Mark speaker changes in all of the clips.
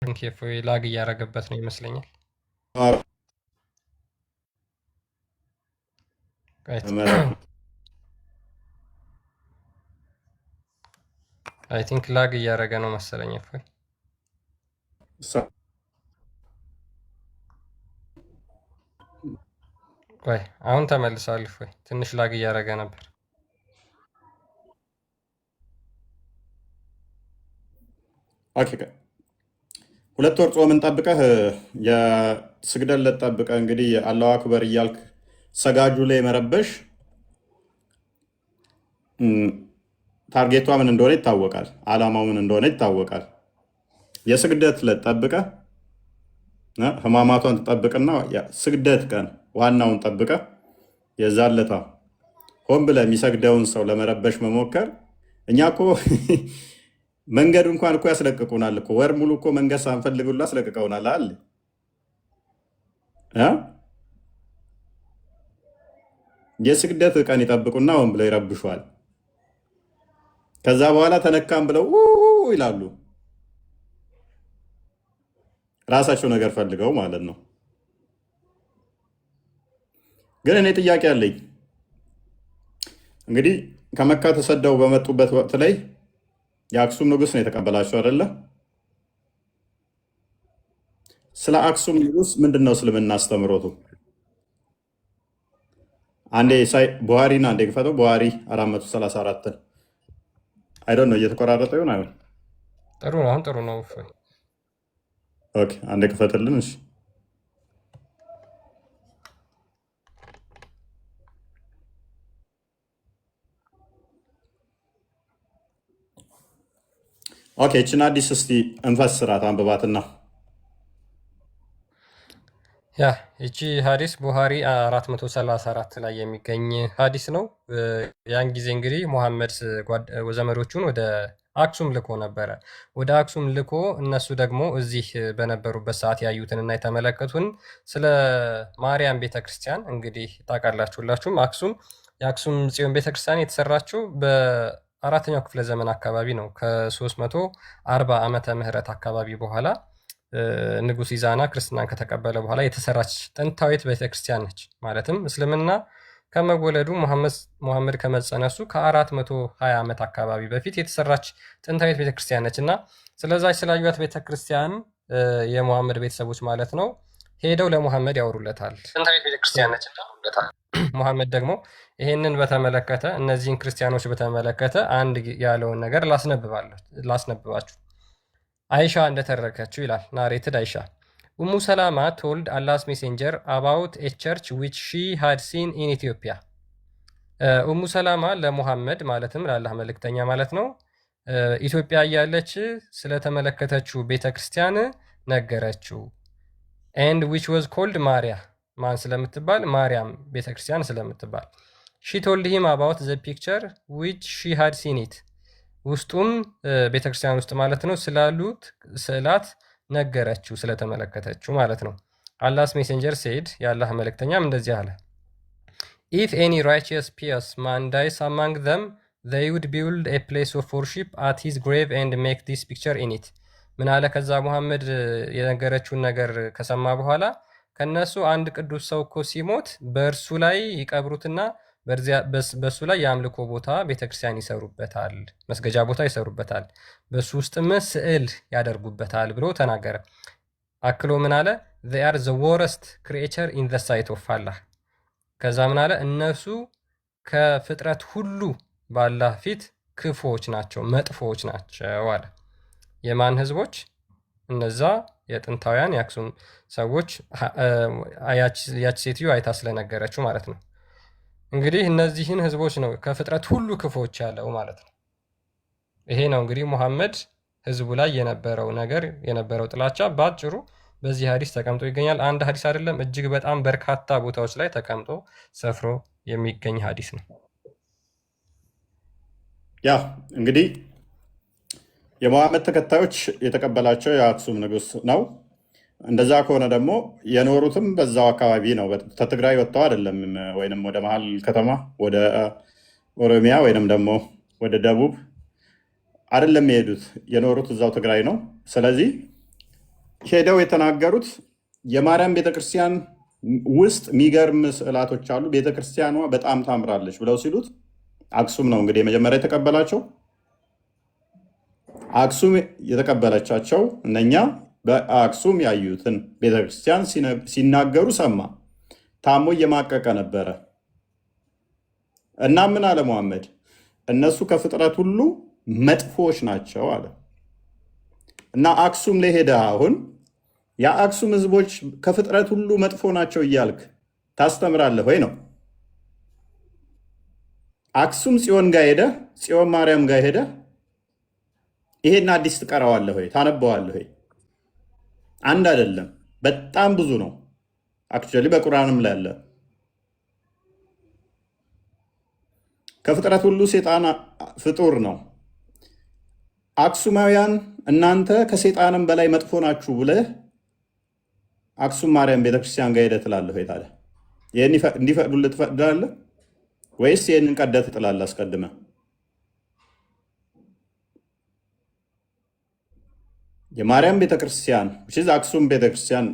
Speaker 1: እፎይ ላግ እያደረገበት ነው ይመስለኛል። አይ ቲንክ ላግ እያደረገ ነው መሰለኝ። እፎይ ቆይ አሁን ተመልሷል። እፎይ ትንሽ ላግ እያደረገ ነበር።
Speaker 2: ኦኬ 2 ወር ጾምን ጠብቀህ የስግደት ዕለት ጠብቀህ እንግዲህ አላሁ አክበር እያልክ ሰጋጁ ላይ መረበሽ ታርጌቷ ምን እንደሆነ ይታወቃል። አላማው ምን እንደሆነ ይታወቃል። የስግደት ዕለት ጠብቀህ ህማማቷን ትጠብቅና ስግደት ቀን ዋናውን ጠብቀህ የዛን ዕለት ሆን ብለህ የሚሰግደውን ሰው ለመረበሽ መሞከር እኛ እኮ መንገድ እንኳን እኮ ያስለቅቁናል እኮ ወር ሙሉ እኮ መንገድ ሳንፈልግ ሁሉ አስለቅቀውናል አለ። የስግደት ቀን ይጠብቁና ሆን ብለው ይረብሿል። ከዛ በኋላ ተነካም ብለው ይላሉ። ራሳቸው ነገር ፈልገው ማለት ነው። ግን እኔ ጥያቄ አለኝ። እንግዲህ ከመካ ተሰደው በመጡበት ወቅት ላይ የአክሱም ንጉስ ነው የተቀበላቸው አይደለ? ስለ አክሱም ንጉስ ምንድን ነው እስልምና አስተምሮቱ? አንዴ ቡሃሪና አንዴ ክፈተው። ቡሃሪ 434 አይዶን ነው እየተቆራረጠ ይሆን አይሆን?
Speaker 1: ጥሩ ነው። አሁን ጥሩ ነው።
Speaker 2: ኦኬ አንዴ ክፈትልን። እሺ ኦኬ እችን አዲስ እስቲ እንፈስራት አንብባትና
Speaker 1: ያ እቺ ሀዲስ ቡሃሪ 434 ላይ የሚገኝ ሀዲስ ነው። ያን ጊዜ እንግዲህ ሙሐመድ ዘመዶቹን ወደ አክሱም ልኮ ነበረ። ወደ አክሱም ልኮ እነሱ ደግሞ እዚህ በነበሩበት ሰዓት ያዩትንና የተመለከቱን ስለ ማርያም ቤተክርስቲያን እንግዲህ ታውቃላችሁላችሁም። የአክሱም ጽዮን ቤተክርስቲያን የተሰራችው በ4ኛው ክፍለ ዘመን አካባቢ ነው። ከ340 ዓመተ ምህረት አካባቢ በኋላ ንጉስ ኢዛና ክርስትናን ከተቀበለ በኋላ የተሰራች ጥንታዊት ቤተክርስቲያን ነች። ማለትም እስልምና ከመወለዱ ሙሐመድ ከመጸነሱ ከ420 ዓመት አካባቢ በፊት የተሰራች ጥንታዊት ቤተክርስቲያን ነች እና ስለዛች ስላዩት ቤተክርስቲያን የሙሐመድ ቤተሰቦች ማለት ነው ሄደው ለሙሐመድ ያወሩለታል። ጥንታዊት ቤተክርስቲያን ነች ያወሩለታል። ሙሐመድ ደግሞ ይሄንን በተመለከተ እነዚህን ክርስቲያኖች በተመለከተ አንድ ያለውን ነገር ላስነብባችሁ። አይሻ እንደተረከችው ይላል ናሬትድ አይሻ ኡሙ ሰላማ ቶልድ አላስ ሜሴንጀር አባውት ኤ ቸርች ዊች ሺ ሃድ ሲን ኢን ኢትዮጵያ። ኡሙ ሰላማ ለሙሐመድ ማለትም ለአላህ መልእክተኛ ማለት ነው ኢትዮጵያ እያለች ስለተመለከተችው ቤተክርስቲያን ነገረችው። ኤንድ ዊች ወዝ ኮልድ ማሪያ ማን ስለምትባል ማርያም ቤተክርስቲያን ስለምትባል። ሺ ቶልድ ሂም አባውት ዘ ፒክቸር ዊች ሺ ሃድ ሲን ኢት ውስጡም ቤተክርስቲያን ውስጥ ማለት ነው ስላሉት ስዕላት ነገረችው ስለተመለከተችው ማለት ነው። አላስ ሜሴንጀር ሴድ የአላህ መልእክተኛም እንደዚህ አለ ኢፍ ኤኒ ራይቸስ ፒየስ ማን ዳይስ አማንግ ዘም they would build a place of worship at his grave and make this picture in it። ምን አለ ከዛ ሙሐመድ የነገረችውን ነገር ከሰማ በኋላ ከነሱ አንድ ቅዱስ ሰው እኮ ሲሞት በእርሱ ላይ ይቀብሩትና በሱ ላይ የአምልኮ ቦታ ቤተክርስቲያን ይሰሩበታል፣ መስገጃ ቦታ ይሰሩበታል፣ በሱ ውስጥም ስዕል ያደርጉበታል ብሎ ተናገረ። አክሎ ምን አለ they are the worst creature in the sight of Allah። ከዛ ምን አለ እነሱ ከፍጥረት ሁሉ በአላህ ፊት ክፉዎች ናቸው፣ መጥፎዎች ናቸው አለ። የማን ህዝቦች? እነዛ የጥንታውያን የአክሱም ሰዎች ያች ሴትዮ አይታ ስለነገረችው ማለት ነው። እንግዲህ እነዚህን ህዝቦች ነው ከፍጥረት ሁሉ ክፎች ያለው ማለት ነው። ይሄ ነው እንግዲህ ሙሐመድ ህዝቡ ላይ የነበረው ነገር የነበረው ጥላቻ በአጭሩ በዚህ ሀዲስ ተቀምጦ ይገኛል። አንድ ሀዲስ አይደለም፣ እጅግ በጣም በርካታ ቦታዎች ላይ ተቀምጦ ሰፍሮ የሚገኝ ሀዲስ ነው።
Speaker 2: ያ እንግዲህ የሙሐመድ ተከታዮች የተቀበላቸው የአክሱም ንጉስ ነው። እንደዛ ከሆነ ደግሞ የኖሩትም በዛው አካባቢ ነው። ከትግራይ ወጥተው አይደለም፣ ወይም ወደ መሀል ከተማ ወደ ኦሮሚያ ወይንም ደግሞ ወደ ደቡብ አይደለም የሄዱት። የኖሩት እዛው ትግራይ ነው። ስለዚህ ሄደው የተናገሩት የማርያም ቤተክርስቲያን ውስጥ የሚገርም ስዕላቶች አሉ፣ ቤተክርስቲያኗ በጣም ታምራለች ብለው ሲሉት አክሱም ነው እንግዲህ የመጀመሪያ የተቀበላቸው። አክሱም የተቀበለቻቸው እነኛ በአክሱም ያዩትን ቤተክርስቲያን ሲናገሩ ሰማ። ታሞ እየማቀቀ ነበረ እና ምን አለ መሐመድ? እነሱ ከፍጥረት ሁሉ መጥፎዎች ናቸው አለ እና አክሱም ላይ ሄደህ አሁን የአክሱም ህዝቦች ከፍጥረት ሁሉ መጥፎ ናቸው እያልክ ታስተምራለህ ወይ ነው? አክሱም ጽዮን ጋር ሄደህ ጽዮን ማርያም ጋር ሄደህ ይሄን አዲስ ትቀራዋለህ ወይ ታነበዋለህ ወይ? አንድ አይደለም፣ በጣም ብዙ ነው። አክቹዋሊ በቁርአንም ላይ አለ። ከፍጥረት ሁሉ ሴጣን ፍጡር ነው። አክሱማውያን እናንተ ከሴጣንም በላይ መጥፎ ናችሁ ብለህ አክሱም ማርያም ቤተክርስቲያን ጋር ሄደህ ትላለህ ወይ? ታዲያ ይህን እንዲፈቅዱልህ ትፈቅዳለህ ወይስ ይህንን ቀደህ ትጥላለህ? አስቀድመህ የማርያም ቤተክርስቲያን አክሱም ቤተክርስቲያን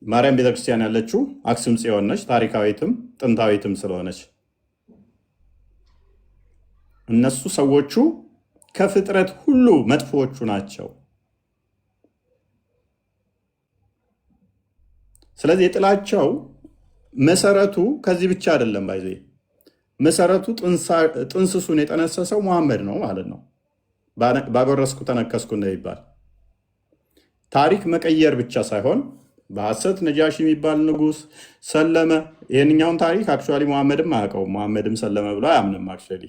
Speaker 2: ማርያም ቤተክርስቲያን ያለችው አክሱም ጽዮን ነች፣ ታሪካዊትም ጥንታዊትም ስለሆነች እነሱ ሰዎቹ ከፍጥረት ሁሉ መጥፎዎቹ ናቸው። ስለዚህ የጥላቸው መሰረቱ ከዚህ ብቻ አይደለም። ባይዘ መሰረቱ ጥንስሱን የጠነሰሰው መሐመድ ነው ማለት ነው። ባጎረስኩ ተነከስኩ እንደሚባል ታሪክ መቀየር ብቻ ሳይሆን በሐሰት ነጃሺ የሚባል ንጉስ ሰለመ። ይህንኛውን ታሪክ አክቹዋሊ መሐመድም አያውቀውም። መሐመድም ሰለመ ብሎ አያምንም። አክቹዋሊ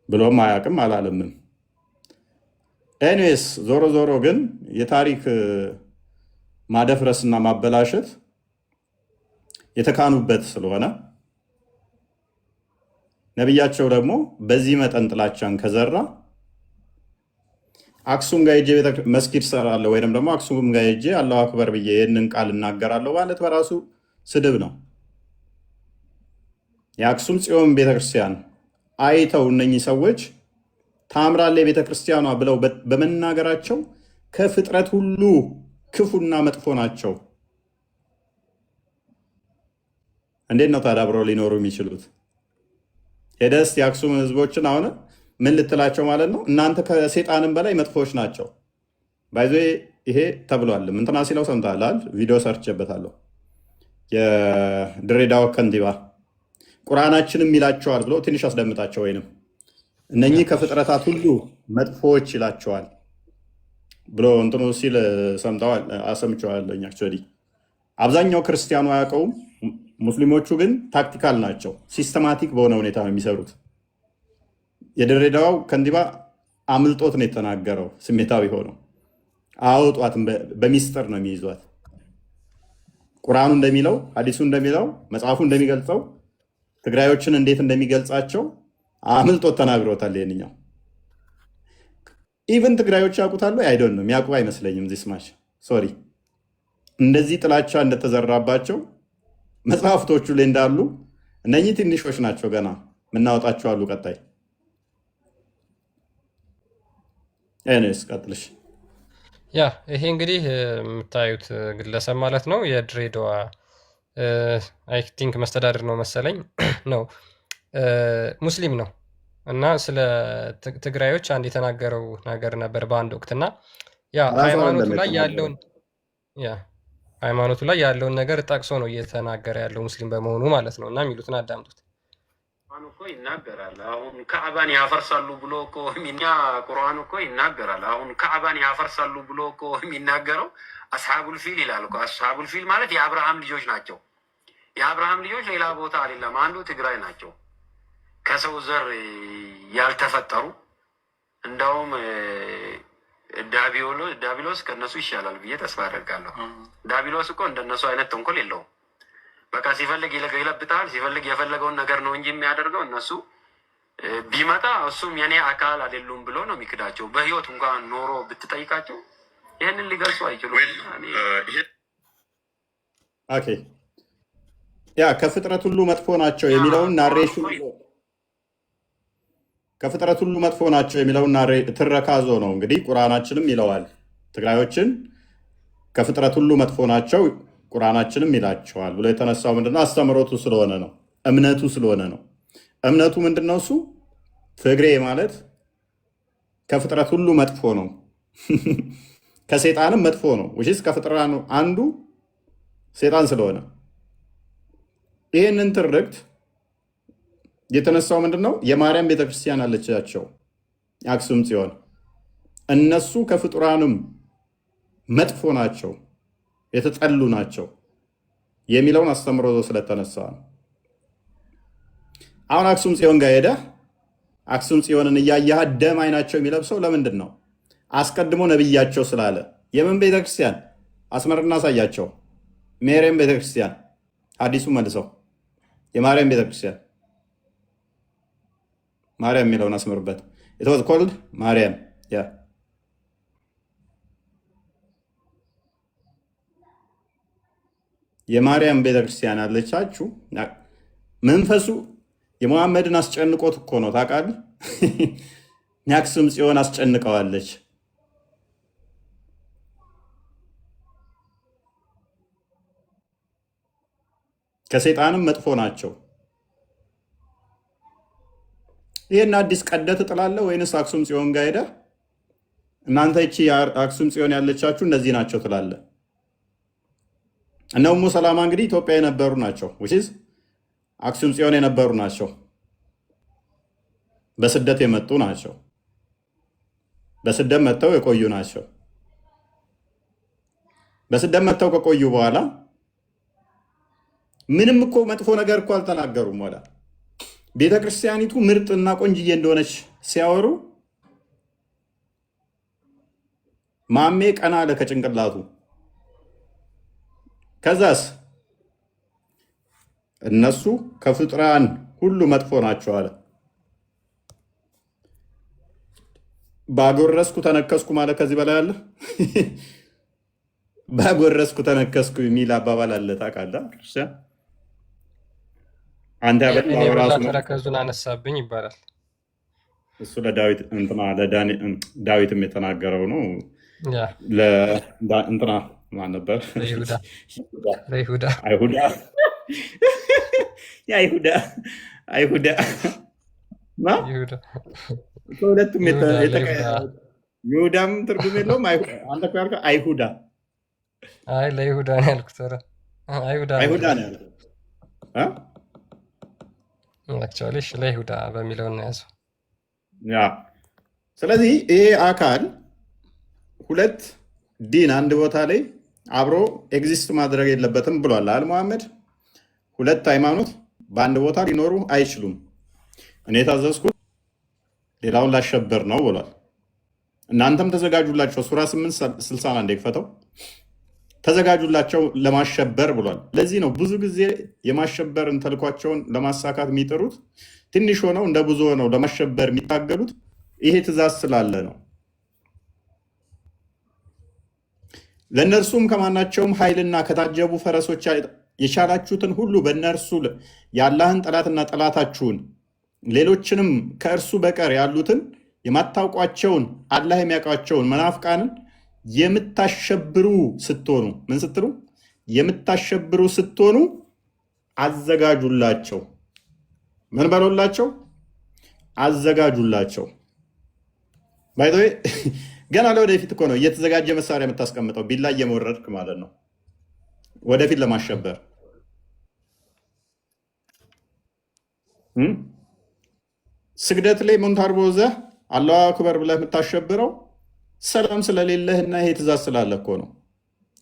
Speaker 2: ብሎም አያውቅም አላለምም። ኤኒዌይስ ዞሮ ዞሮ ግን የታሪክ ማደፍረስና ማበላሸት የተካኑበት ስለሆነ ነቢያቸው ደግሞ በዚህ መጠን ጥላቻን ከዘራ አክሱም ጋር ሄጄ መስጊድ ሰራለሁ ወይም ደግሞ አክሱም ጋር ሄጄ አላሁ አክበር ብዬ ይህንን ቃል እናገራለሁ ማለት በራሱ ስድብ ነው። የአክሱም ጽዮን ቤተክርስቲያን አይተው እነኚህ ሰዎች ታምራለች ቤተክርስቲያኗ ብለው በመናገራቸው ከፍጥረት ሁሉ ክፉና መጥፎ ናቸው። እንዴት ነው ታዲያ አብረው ሊኖሩ የሚችሉት? ሄደስ የአክሱም ህዝቦችን አሁን ምን ልትላቸው ማለት ነው? እናንተ ከሴጣንም በላይ መጥፎዎች ናቸው። ባይዞ ይሄ ተብሏል። እንትና ሲለው ሰምተሃል? ቪዲዮ ሰርቼበታለሁ። የድሬዳዋ ከንቲባ ቁርአናችንም ይላቸዋል ብሎ ትንሽ አስደምጣቸው። ወይንም እነኚህ ከፍጥረታት ሁሉ መጥፎዎች ይላቸዋል ብሎ እንትኑ ሲል ሰምተዋል? አሰምቸዋለሁ። አክቹዋሊ አብዛኛው ክርስቲያኑ አያውቀውም። ሙስሊሞቹ ግን ታክቲካል ናቸው። ሲስተማቲክ በሆነ ሁኔታ ነው የሚሰሩት። የድሬዳዋው ከንቲባ አምልጦት ነው የተናገረው። ስሜታዊ ሆነው አወጧትም። በሚስጥር ነው የሚይዟት። ቁርአኑ እንደሚለው፣ ሐዲሱ እንደሚለው፣ መጽሐፉ እንደሚገልጸው ትግራዮችን እንዴት እንደሚገልጻቸው አምልጦት ተናግሮታል። ይህንኛው ኢቨን ትግራዮች ያውቁታሉ። አይዶን ነው የሚያውቁ አይመስለኝም። ዚስማች ሶሪ እንደዚህ ጥላቻ እንደተዘራባቸው መጽሐፍቶቹ ላይ እንዳሉ እነኚህ ትንሾች ናቸው። ገና ምናወጣቸው አሉ። ቀጣይ ኤኒዌይስ ቀጥልሽ።
Speaker 1: ያ ይሄ እንግዲህ የምታዩት ግለሰብ ማለት ነው የድሬዳዋ አይ ቲንክ መስተዳድር ነው መሰለኝ ነው ሙስሊም ነው እና ስለ ትግራዮች አንድ የተናገረው ነገር ነበር በአንድ ወቅት እና ያ ሃይማኖቱ ላይ ያለውን ነገር ጠቅሶ ነው እየተናገረ ያለው ሙስሊም በመሆኑ ማለት ነው። እና የሚሉትን አዳምጡት።
Speaker 3: እኮ ይናገራል። አሁን ካዕባን ያፈርሳሉ ብሎ እኮ ቁርአን እኮ ይናገራል። አሁን ካዕባን ያፈርሳሉ ብሎ እኮ የሚናገረው አስሓቡል ፊል ይላል እኮ። አስሓቡል ፊል ማለት የአብርሃም ልጆች ናቸው። የአብርሃም ልጆች ሌላ ቦታ አይደለም፣ አንዱ ትግራይ ናቸው። ከሰው ዘር ያልተፈጠሩ እንደውም ዳቢሎስ ከነሱ ይሻላል ብዬ ተስፋ አደርጋለሁ። ዳቢሎስ እኮ እንደነሱ አይነት ተንኮል የለውም። በቃ ሲፈልግ ይለብጣል፣ ሲፈልግ የፈለገውን ነገር ነው እንጂ የሚያደርገው። እነሱ ቢመጣ እሱም የኔ አካል አይደሉም ብሎ ነው የሚክዳቸው። በህይወት እንኳን ኖሮ ብትጠይቃቸው ይህንን ሊገልጹ አይችሉም።
Speaker 2: ኦኬ ያ ከፍጥረት ሁሉ መጥፎ ናቸው የሚለውን ናሬሽን ከፍጥረት ሁሉ መጥፎ ናቸው የሚለውን ትረካዞ ነው እንግዲህ ቁርአናችንም ይለዋል። ትግራዮችን ከፍጥረት ሁሉ መጥፎ ናቸው ቁርአናችንም ይላቸዋል ብሎ የተነሳው ምንድነው? አስተምሮቱ ስለሆነ ነው። እምነቱ ስለሆነ ነው። እምነቱ ምንድነው? እሱ ትግሬ ማለት ከፍጥረት ሁሉ መጥፎ ነው ከሴጣንም መጥፎ ነው። ውሽስ ከፍጥረት አንዱ ሴጣን ስለሆነ ይህንን ትርክት የተነሳው ምንድነው? የማርያም ቤተክርስቲያን አለቻቸው አክሱም ጽዮን፣ እነሱ ከፍጡራንም መጥፎ ናቸው የተጠሉ ናቸው የሚለውን አስተምሮ ስለተነሳ ነው። አሁን አክሱም ጽዮን ጋር ሄደ አክሱም ጽዮንን እያየህ ደም አይናቸው የሚለብሰው ለምንድን ነው? አስቀድሞ ነብያቸው ስላለ። የምን ቤተክርስቲያን አስመርና አሳያቸው። ማርያም ቤተክርስቲያን አዲሱ መልሰው የማርያም ቤተክርስቲያን ማርያም የሚለውን አስመርበት። ኢትዋዝ ኮልድ ማርያም ያ የማርያም ቤተክርስቲያን አለቻችሁ። መንፈሱ የመሐመድን አስጨንቆት እኮ ነው ታውቃለህ። አክሱም ጽዮን አስጨንቀዋለች። ከሰይጣንም መጥፎ ናቸው። ይህን አዲስ ቀደት ትጥላለህ ወይንስ አክሱም ጽዮን ጋር ሄደህ እናንተ ይቺ አክሱም ጽዮን ያለቻችሁ እነዚህ ናቸው ትላለህ? እነ ኡሙ ሰላማ እንግዲህ ኢትዮጵያ የነበሩ ናቸው። ውሽዝ አክሱም ጽዮን የነበሩ ናቸው። በስደት የመጡ ናቸው። በስደት መጥተው የቆዩ ናቸው። በስደት መጥተው ከቆዩ በኋላ ምንም እኮ መጥፎ ነገር እኮ አልተናገሩም። ወላ ቤተ ክርስቲያኒቱ ምርጥና ቆንጅዬ እንደሆነች ሲያወሩ ማሜ ቀና አለ ከጭንቅላቱ። ከዛስ እነሱ ከፍጡራን ሁሉ መጥፎ ናቸው አለ። ባጎረስኩ ተነከስኩ ማለት ከዚህ በላይ አለ? ባጎረስኩ ተነከስኩ የሚል አባባል አለ ታውቃለህ? ክርስቲያን አንተ ያበላው
Speaker 1: ተረከዙን አነሳብኝ ይባላል።
Speaker 2: እሱ ለዳዊት ዳዊትም የተናገረው ነው። እንትና ማን ነበር?
Speaker 1: ለይሁዳ
Speaker 2: አይሁዳ ከሁለቱም ይሁዳም ትርጉም የለውም። አንተ እኮ ያልከው አይሁዳ።
Speaker 1: አይ ለይሁዳ ነው ያልኩት። አይሁዳ
Speaker 2: ነው ያልኩት።
Speaker 1: አክቹዋሊ ለይሁዳ በሚለው ነው ያዘው።
Speaker 2: ያ ስለዚህ ይሄ አካል ሁለት ዲን አንድ ቦታ ላይ አብሮ ኤግዚስት ማድረግ የለበትም ብሏል አል መሐመድ። ሁለት ሃይማኖት በአንድ ቦታ ሊኖሩ አይችሉም። እኔ የታዘዝኩት ሌላውን ላሸበር ነው ብሏል። እናንተም ተዘጋጁላቸው። ሱራ 8:61 ይክፈተው። ተዘጋጁላቸው ለማሸበር ብሏል። ለዚህ ነው ብዙ ጊዜ የማሸበርን ተልኳቸውን ለማሳካት የሚጥሩት ትንሽ ሆነው እንደ ብዙ ሆነው ለማሸበር የሚታገሉት ይሄ ትእዛዝ ስላለ ነው። ለእነርሱም ከማናቸውም ኃይልና ከታጀቡ ፈረሶች የቻላችሁትን ሁሉ በእነርሱ የአላህን ጠላትና ጠላታችሁን ሌሎችንም ከእርሱ በቀር ያሉትን የማታውቋቸውን አላህ የሚያውቃቸውን መናፍቃንን የምታሸብሩ ስትሆኑ ምን ስትሉ የምታሸብሩ ስትሆኑ አዘጋጁላቸው። ምን በሎላቸው? አዘጋጁላቸው። ባይዘዌ ገና ለወደፊት እኮ ነው እየተዘጋጀ መሳሪያ የምታስቀምጠው፣ ቢላ እየመወረድክ ማለት ነው ወደፊት ለማሸበር። ስግደት ላይ ሙንታርቦ ዘህ አላሁ አክበር ብለህ የምታሸብረው ሰላም ስለሌለህና ይሄ ትእዛዝ ስላለ እኮ ነው።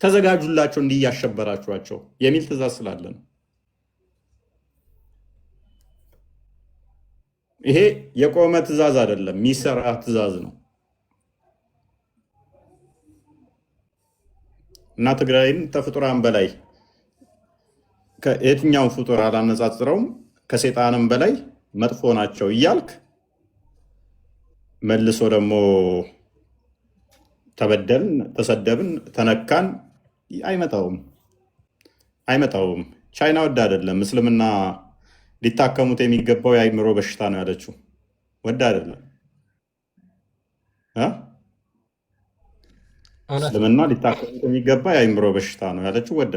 Speaker 2: ተዘጋጁላቸው እንዲያሸበራችኋቸው የሚል ትእዛዝ ስላለ ነው። ይሄ የቆመ ትእዛዝ አይደለም፣ የሚሰራ ትእዛዝ ነው። እና ትግራይን ከፍጡራን በላይ ከየትኛውም ፍጡር አላነጻጽረውም፣ ከሴጣንም በላይ መጥፎ ናቸው እያልክ መልሶ ደግሞ ተበደልን፣ ተሰደብን፣ ተነካን አይመጣውም። ቻይና ወድ አይደለም እስልምና ሊታከሙት የሚገባው የአይምሮ በሽታ ነው ያለችው። ወድ አይደለም
Speaker 1: እውነት ነው።
Speaker 2: እስልምና ሊታከሙት የሚገባ የአእምሮ በሽታ ነው ያለችው ወደ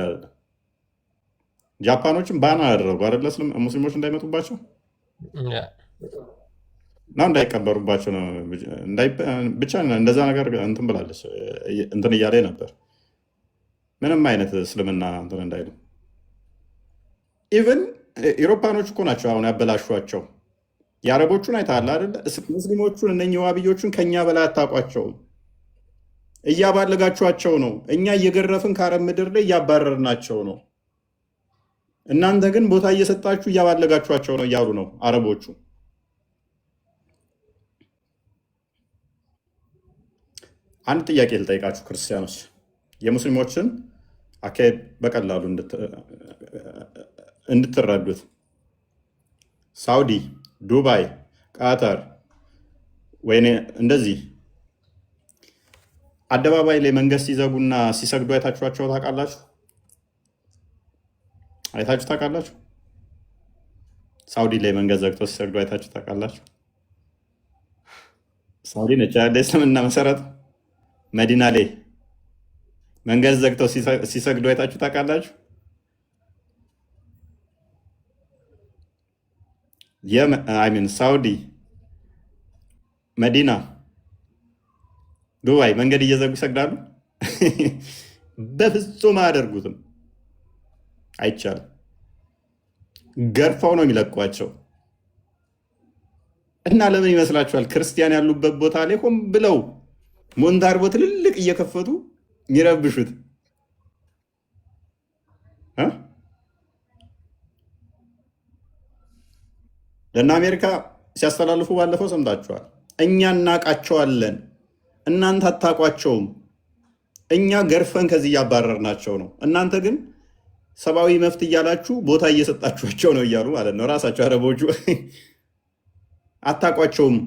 Speaker 2: ጃፓኖችን ባና ያደረጉ አይደለ ሙስሊሞች እንዳይመጡባቸው
Speaker 1: ያ
Speaker 2: እና እንዳይቀበሩባቸው ነው ብቻ እንደዛ ነገር እንትን ብላለች። እንትን እያለ ነበር ምንም አይነት እስልምና እንትን እንዳይሉ። ኢቨን ኢሮፓኖች እኮ ናቸው አሁን ያበላሿቸው። የአረቦቹን አይተሃል አይደለ? ሙስሊሞቹን እነኚህ ዋብዮቹን ከኛ በላይ አታውቋቸውም። እያባለጋችኋቸው ነው። እኛ እየገረፍን ከአረብ ምድር ላይ እያባረርናቸው ነው። እናንተ ግን ቦታ እየሰጣችሁ እያባለጋችኋቸው ነው እያሉ ነው አረቦቹ። አንድ ጥያቄ ልጠይቃችሁ ክርስቲያኖች፣ የሙስሊሞችን አካሄድ በቀላሉ እንድትረዱት። ሳውዲ፣ ዱባይ፣ ቃተር ወይኔ እንደዚህ አደባባይ ላይ መንገድ ሲዘጉና ሲሰግዱ አይታችኋቸው ታውቃላችሁ? አይታችሁ ታውቃላችሁ? ሳውዲ ላይ መንገድ ዘግተው ሲሰግዱ አይታችሁ ታውቃላችሁ? ሳውዲ ነች ያለ እስልምና መሰረት። መዲና ላይ መንገድ ዘግተው ሲሰግዱ አይታችሁ ታውቃላችሁ? ሚን ሳውዲ፣ መዲና፣ ዱባይ መንገድ እየዘጉ ይሰግዳሉ? በፍጹም አያደርጉትም። አይቻልም። ገርፈው ነው የሚለቋቸው። እና ለምን ይመስላችኋል ክርስቲያን ያሉበት ቦታ ላይ ሆን ብለው ሞንታርቦ ትልልቅ እየከፈቱ የሚረብሹት? ለእነ አሜሪካ ሲያስተላልፉ ባለፈው ሰምታችኋል። እኛ እናቃቸዋለን፣ እናንተ አታቋቸውም። እኛ ገርፈን ከዚህ እያባረርናቸው ነው። እናንተ ግን ሰብአዊ መብት እያላችሁ ቦታ እየሰጣችኋቸው ነው እያሉ ማለት ነው። ራሳቸው አረቦቹ አታቋቸውም።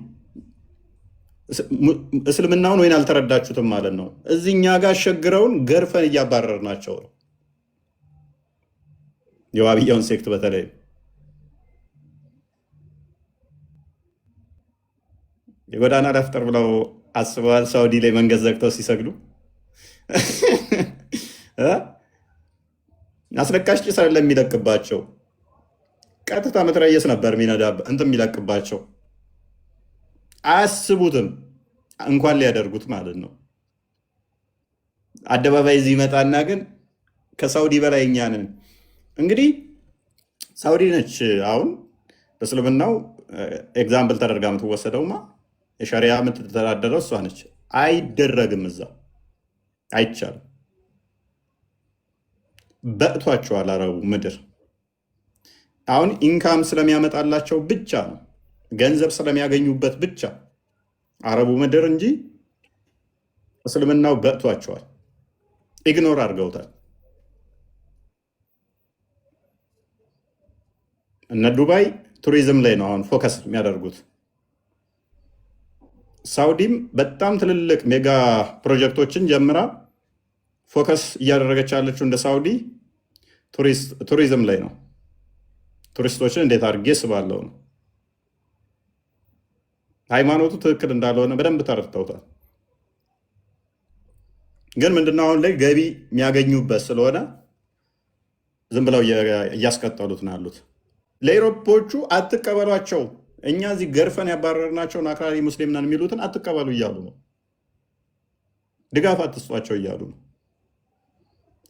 Speaker 2: እስልምናውን ወይን አልተረዳችሁትም ማለት ነው። እዚህ እኛ ጋር አሸግረውን ገርፈን እያባረርናቸው ነው። የዋብያውን ሴክት በተለይ የጎዳና ደፍጠር ብለው አስበዋል። ሳውዲ ላይ መንገድ ዘግተው ሲሰግዱ አስለቃሽ ጭስ ለሚለቅባቸው ቀጥታ መትረየስ ነበር ሚነዳ እንትን የሚለቅባቸው። አያስቡትም እንኳን ሊያደርጉት ማለት ነው። አደባባይ እዚህ ይመጣና ግን ከሳውዲ በላይ እኛ ነን። እንግዲህ ሳውዲ ነች አሁን በእስልምናው ኤግዛምፕል ተደርጋ የምትወሰደውማ የሸሪያ የምትተዳደረው እሷ ነች። አይደረግም፣ እዛ አይቻልም። በእቷቸዋል አረቡ ምድር። አሁን ኢንካም ስለሚያመጣላቸው ብቻ ነው፣ ገንዘብ ስለሚያገኙበት ብቻ አረቡ ምድር እንጂ እስልምናው በእቷቸዋል። ኢግኖር አድርገውታል። እነ ዱባይ ቱሪዝም ላይ ነው አሁን ፎከስ የሚያደርጉት። ሳውዲም በጣም ትልልቅ ሜጋ ፕሮጀክቶችን ጀምራ ፎከስ እያደረገች ያለችው እንደ ሳውዲ ቱሪዝም ላይ ነው። ቱሪስቶችን እንዴት አድርጌ ስባለው ነው። ሃይማኖቱ ትክክል እንዳልሆነ በደንብ ተረድተውታል። ግን ምንድነው አሁን ላይ ገቢ የሚያገኙበት ስለሆነ ዝም ብለው እያስቀጠሉት ነው ያሉት። ለአውሮፖቹ አትቀበሏቸው፣ እኛ እዚህ ገርፈን ያባረርናቸውን አክራሪ ሙስሊም ነን የሚሉትን አትቀበሉ እያሉ ነው። ድጋፍ አትስጧቸው እያሉ ነው።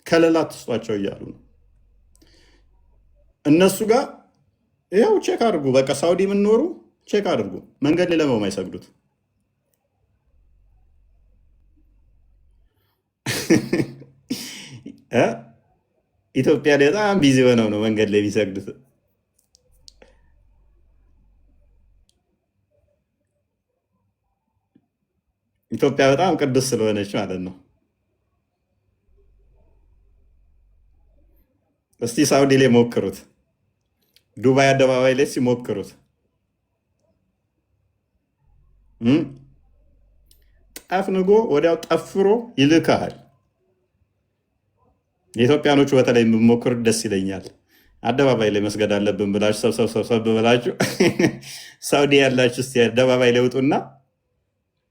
Speaker 2: ከለላ አትስጧቸው እያሉ ነው። እነሱ ጋር ይኸው ቼክ አድርጉ። በቃ ሳውዲ የምንኖሩ ቼክ አድርጉ። መንገድ ላይ ለመው አይሰግዱት። ኢትዮጵያ ላይ በጣም ቢዚ ሆነው ነው መንገድ ላይ የሚሰግዱት። ኢትዮጵያ በጣም ቅዱስ ስለሆነች ማለት ነው። እስቲ ሳውዲ ላይ ሞክሩት፣ ዱባይ አደባባይ ላይ ሲሞክሩት ጠፍንጎ ወዲያው ጠፍሮ ይልካል። የኢትዮጵያኖቹ በተለይ የምሞክሩት ደስ ይለኛል። አደባባይ ላይ መስገድ አለብን ብላችሁ ሰብሰብ ብላችሁ ሳውዲ ያላችሁ እስቲ አደባባይ ላይ ውጡና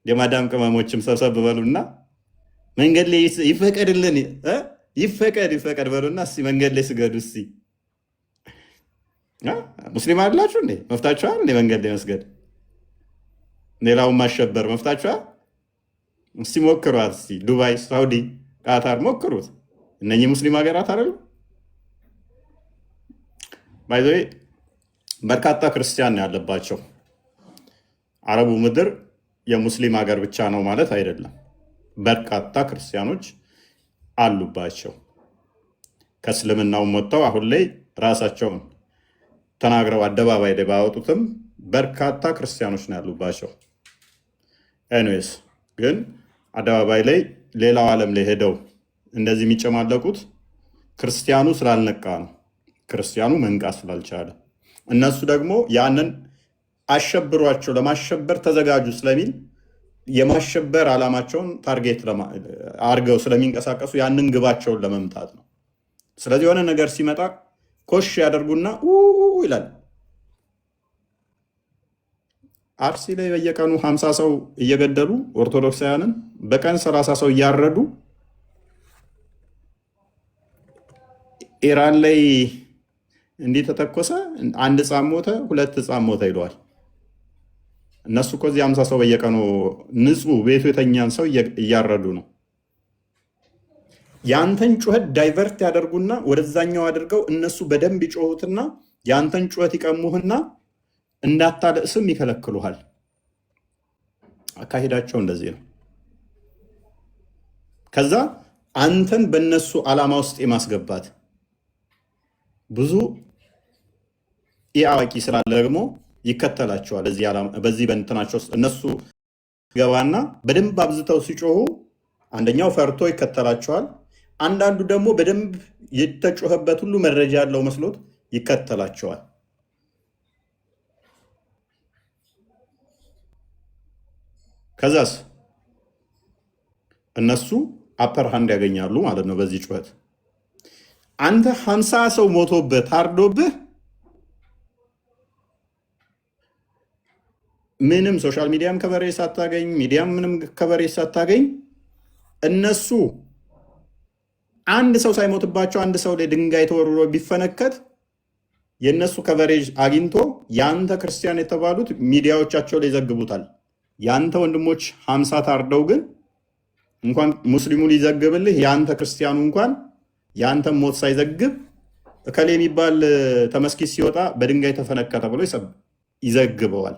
Speaker 2: የማዳም ቅመሞችም ሰብሰብ በሉና መንገድ ላይ ይፈቀድልን ይፈቀድ በሉና እስኪ መንገድ ላይ ስገዱ። እስኪ ሙስሊም አይደላችሁ እንዴ? መፍታችኋል እንዴ? መንገድ ላይ መስገድ ሌላውን ማሸበር መፍታችኋል? እስቲ ሞክሯት። እስቲ ዱባይ፣ ሳውዲ፣ ቃታር ሞክሩት። እነኚህ ሙስሊም ሀገራት አይደሉ? ባይዘ በርካታ ክርስቲያን ነው ያለባቸው። አረቡ ምድር የሙስሊም ሀገር ብቻ ነው ማለት አይደለም። በርካታ ክርስቲያኖች አሉባቸው። ከእስልምናውም ወጥተው አሁን ላይ ራሳቸውን ተናግረው አደባባይ ላይ ባወጡትም በርካታ ክርስቲያኖች ነው ያሉባቸው። ኤኒዌይስ ግን አደባባይ ላይ ሌላው ዓለም ላይ ሄደው እንደዚህ የሚጨማለቁት ክርስቲያኑ ስላልነቃ ነው። ክርስቲያኑ መንቃት ስላልቻለ፣ እነሱ ደግሞ ያንን አሸብሯቸው ለማሸበር ተዘጋጁ ስለሚል የማሸበር ዓላማቸውን ታርጌት አድርገው ስለሚንቀሳቀሱ ያንን ግባቸውን ለመምታት ነው። ስለዚህ የሆነ ነገር ሲመጣ ኮሽ ያደርጉና ይላል። አርሲ ላይ በየቀኑ 50 ሰው እየገደሉ ኦርቶዶክሳውያንን በቀን 30 ሰው እያረዱ፣ ኢራን ላይ እንዲህ ተተኮሰ፣ 1 ሕፃን ሞተ፣ 2 ሕፃን ሞተ ይለዋል። እነሱ እኮ እዚህ 50 ሰው በየቀኑ ንጹህ ቤቱ የተኛን ሰው እያረዱ ነው። የአንተን ጩኸት ዳይቨርት ያደርጉና ወደዛኛው አድርገው እነሱ በደንብ ይጮሁትና የአንተን ጩኸት ይቀሙህና እንዳታለቅስም ይከለክሉሃል። አካሄዳቸው እንደዚህ ነው። ከዛ አንተን በእነሱ ዓላማ ውስጥ የማስገባት ብዙ አዋቂ ስላለ ደግሞ ይከተላቸዋል። በዚህ በእንትናቸው ውስጥ እነሱ ገባና በደንብ አብዝተው ሲጮሁ አንደኛው ፈርቶ ይከተላቸዋል። አንዳንዱ ደግሞ በደንብ የተጮኸበት ሁሉ መረጃ ያለው መስሎት ይከተላቸዋል። ከዛስ እነሱ አፐር ሃንድ ያገኛሉ ማለት ነው በዚህ ጩኸት። አንተ 50 ሰው ሞቶብህ ታርዶብህ ምንም ሶሻል ሚዲያም ከበሬ ሳታገኝ ሚዲያም ምንም ከበሬ ሳታገኝ እነሱ አንድ ሰው ሳይሞትባቸው አንድ ሰው ላይ ድንጋይ ተወርሮ ቢፈነከት የእነሱ ከቨሬጅ አግኝቶ የአንተ ክርስቲያን የተባሉት ሚዲያዎቻቸው ላይ ይዘግቡታል። የአንተ ወንድሞች 50 ታርደው ግን እንኳን ሙስሊሙ ሊዘግብልህ የአንተ ክርስቲያኑ እንኳን የአንተ ሞት ሳይዘግብ እከሌ የሚባል ተመስጊድ ሲወጣ በድንጋይ ተፈነከተ ብሎ ይዘግበዋል።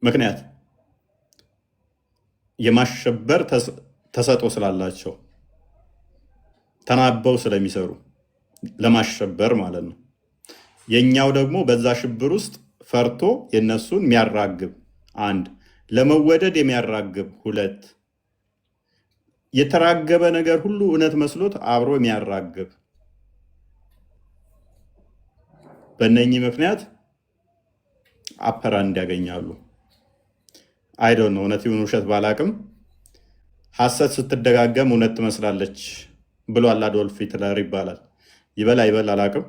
Speaker 2: ምክንያት የማሸበር ተሰጥኦ ስላላቸው ተናበው ስለሚሰሩ ለማሸበር ማለት ነው። የኛው ደግሞ በዛ ሽብር ውስጥ ፈርቶ የነሱን የሚያራግብ 1 ለመወደድ የሚያራግብ 2 የተራገበ ነገር ሁሉ እውነት መስሎት አብሮ የሚያራግብ በእነኚህ ምክንያት አፐር ሃንድ ያገኛሉ። አይዶን ነው እውነት ይሁን ውሸት ባላቅም ሐሰት ስትደጋገም እውነት ትመስላለች ብሏል አዶልፍ ሂትለር ይባላል። ይበል አላቅም፣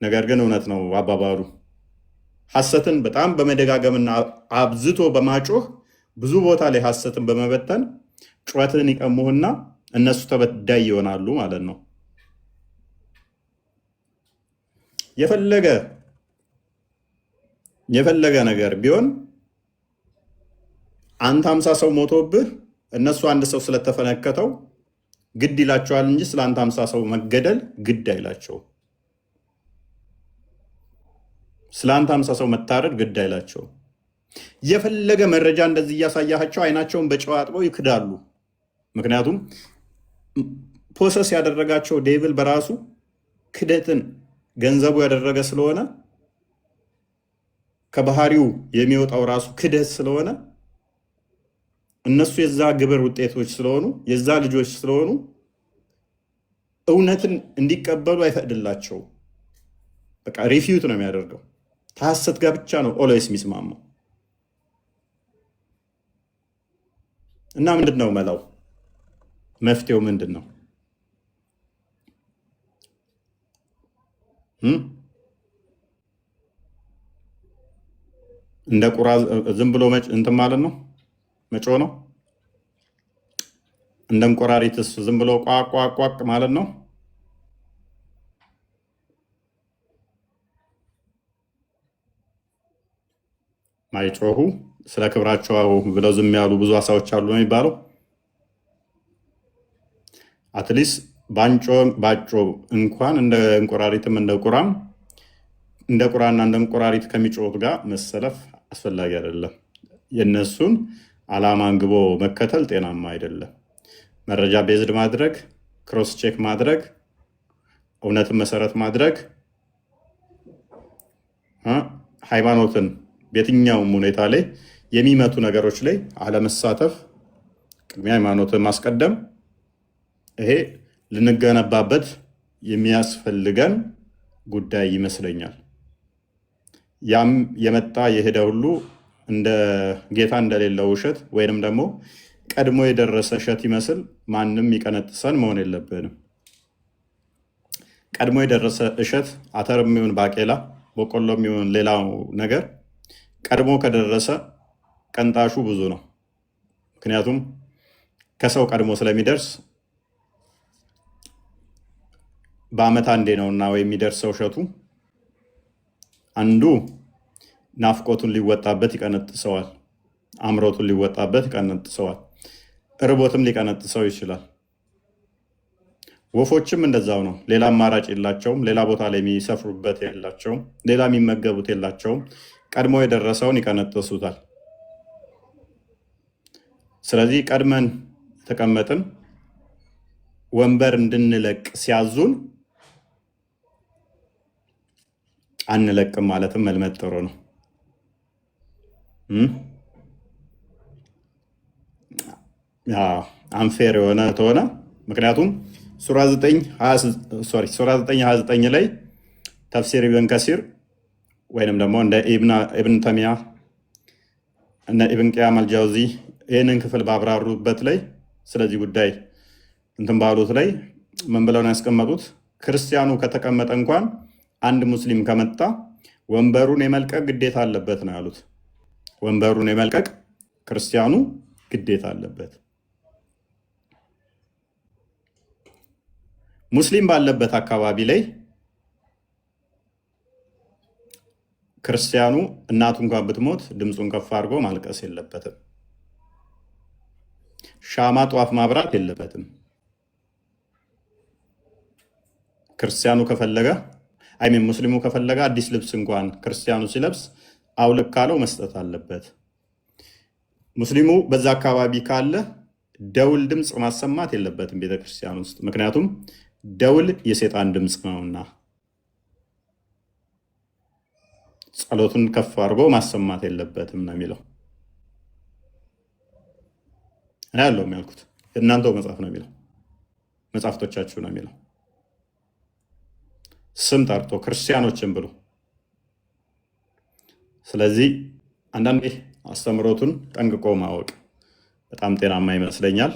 Speaker 2: ነገር ግን እውነት ነው አባባሉ። ሐሰትን በጣም በመደጋገምና አብዝቶ በማጮህ ብዙ ቦታ ላይ ሐሰትን በመበተን ጩኸትን ይቀሙህና እነሱ ተበዳይ ይሆናሉ ማለት ነው። የፈለገ ነገር ቢሆን አንተ 50 ሰው ሞቶብህ እነሱ 1 ሰው ስለተፈነከተው ግድ ይላቸዋል እንጂ ስለ አንተ 50 ሰው መገደል ግድ አይላቸው። ስለ አንተ 50 ሰው መታረድ ግድ አይላቸው። የፈለገ መረጃ እንደዚህ እያሳያቸው አይናቸውን በጨው አጥበው ይክዳሉ። ምክንያቱም ፖሰስ ያደረጋቸው ዴቪል በራሱ ክደትን ገንዘቡ ያደረገ ስለሆነ ከባህሪው የሚወጣው ራሱ ክደት ስለሆነ እነሱ የዛ ግብር ውጤቶች ስለሆኑ የዛ ልጆች ስለሆኑ እውነትን እንዲቀበሉ አይፈቅድላቸው። በቃ ሪፊዩት ነው የሚያደርገው። ከሐሰት ጋር ብቻ ነው ኦልዌይስ የሚስማማው። እና ምንድን ነው መላው? መፍትሄው ምንድን ነው? እንደ ቁራ ዝም ብሎ እንትን ማለት ነው፣ መጮ ነው። እንደ እንቆራሪትስ ዝም ብሎ ቋቋቋቅ ማለት ነው። ማይጮሁ ስለ ክብራቸው ብለው ዝም ያሉ ብዙ አሳዎች አሉ ነው የሚባለው። አትሊስት ባጮ እንኳን እንደ እንቆራሪትም እንደ ቁራም እንደ ቁራና እንደ እንቆራሪት ከሚጮሁት ጋር መሰለፍ አስፈላጊ አይደለም። የእነሱን ዓላማ አንግቦ መከተል ጤናማ አይደለም። መረጃ ቤዝድ ማድረግ፣ ክሮስ ቼክ ማድረግ፣ እውነትን መሰረት ማድረግ፣ ሃይማኖትን በየትኛውም ሁኔታ ላይ የሚመቱ ነገሮች ላይ አለመሳተፍ፣ ቅድሚያ ሃይማኖትን ማስቀደም፣ ይሄ ልንገነባበት የሚያስፈልገን ጉዳይ ይመስለኛል። ያም የመጣ የሄደ ሁሉ እንደ ጌታ እንደሌለው ውሸት ወይንም ደግሞ ቀድሞ የደረሰ እሸት ይመስል ማንም ይቀነጥሰን መሆን የለብንም። ቀድሞ የደረሰ እሸት አተር የሚሆን ባቄላ፣ በቆሎ የሚሆን ሌላው ነገር ቀድሞ ከደረሰ ቀንጣሹ ብዙ ነው። ምክንያቱም ከሰው ቀድሞ ስለሚደርስ በዓመት አንዴ ነውና ወይ የሚደርሰው እሸቱ አንዱ ናፍቆቱን ሊወጣበት ይቀነጥሰዋል፣ አምሮቱን ሊወጣበት ይቀነጥሰዋል፣ እርቦትም ሊቀነጥሰው ይችላል። ወፎችም እንደዛው ነው። ሌላ አማራጭ የላቸውም። ሌላ ቦታ ላይ የሚሰፍሩበት የላቸውም። ሌላ የሚመገቡት የላቸውም። ቀድሞ የደረሰውን ይቀነጥሱታል። ስለዚህ ቀድመን ተቀመጥን ወንበር እንድንለቅ ሲያዙን አንለቅም ማለትም መልመድ ጥሩ ነው። አንፌር የሆነ ተሆነ ምክንያቱም ሱራ 9:29 ላይ ተፍሲር ኢብን ከሲር ወይንም ደግሞ እንደ ኢብን ተሚያ እና ኢብን ቅያም አልጃውዚ ይህንን ክፍል ባብራሩበት ላይ ስለዚህ ጉዳይ እንትን ባሉት ላይ ምን ብለው ነው ያስቀመጡት? ክርስቲያኑ ከተቀመጠ እንኳን አንድ ሙስሊም ከመጣ ወንበሩን የመልቀቅ ግዴታ አለበት ነው ያሉት። ወንበሩን የመልቀቅ ክርስቲያኑ ግዴታ አለበት። ሙስሊም ባለበት አካባቢ ላይ ክርስቲያኑ እናቱ እንኳን ብትሞት ድምፁን ከፍ አድርጎ ማልቀስ የለበትም። ሻማ ጧፍ ማብራት የለበትም። ክርስቲያኑ ከፈለገ ሙስሊሙ ከፈለገ አዲስ ልብስ እንኳን ክርስቲያኑ ሲለብስ አውልቅ ካለው መስጠት አለበት። ሙስሊሙ በዛ አካባቢ ካለ ደውል ድምፅ ማሰማት የለበትም ቤተክርስቲያን ውስጥ፣ ምክንያቱም ደውል የሴጣን ድምፅ ነውና ጸሎቱን ከፍ አድርጎ ማሰማት የለበትም ነው የሚለው። እኔ ያለውም ያልኩት እናንተው መጽሐፍ ነው የሚለው፣ መጽሐፍቶቻችሁ ነው የሚለው። ስም ጠርቶ ክርስቲያኖችን ብሎ። ስለዚህ አንዳንዴ አስተምሮቱን ጠንቅቆ ማወቅ በጣም ጤናማ ይመስለኛል።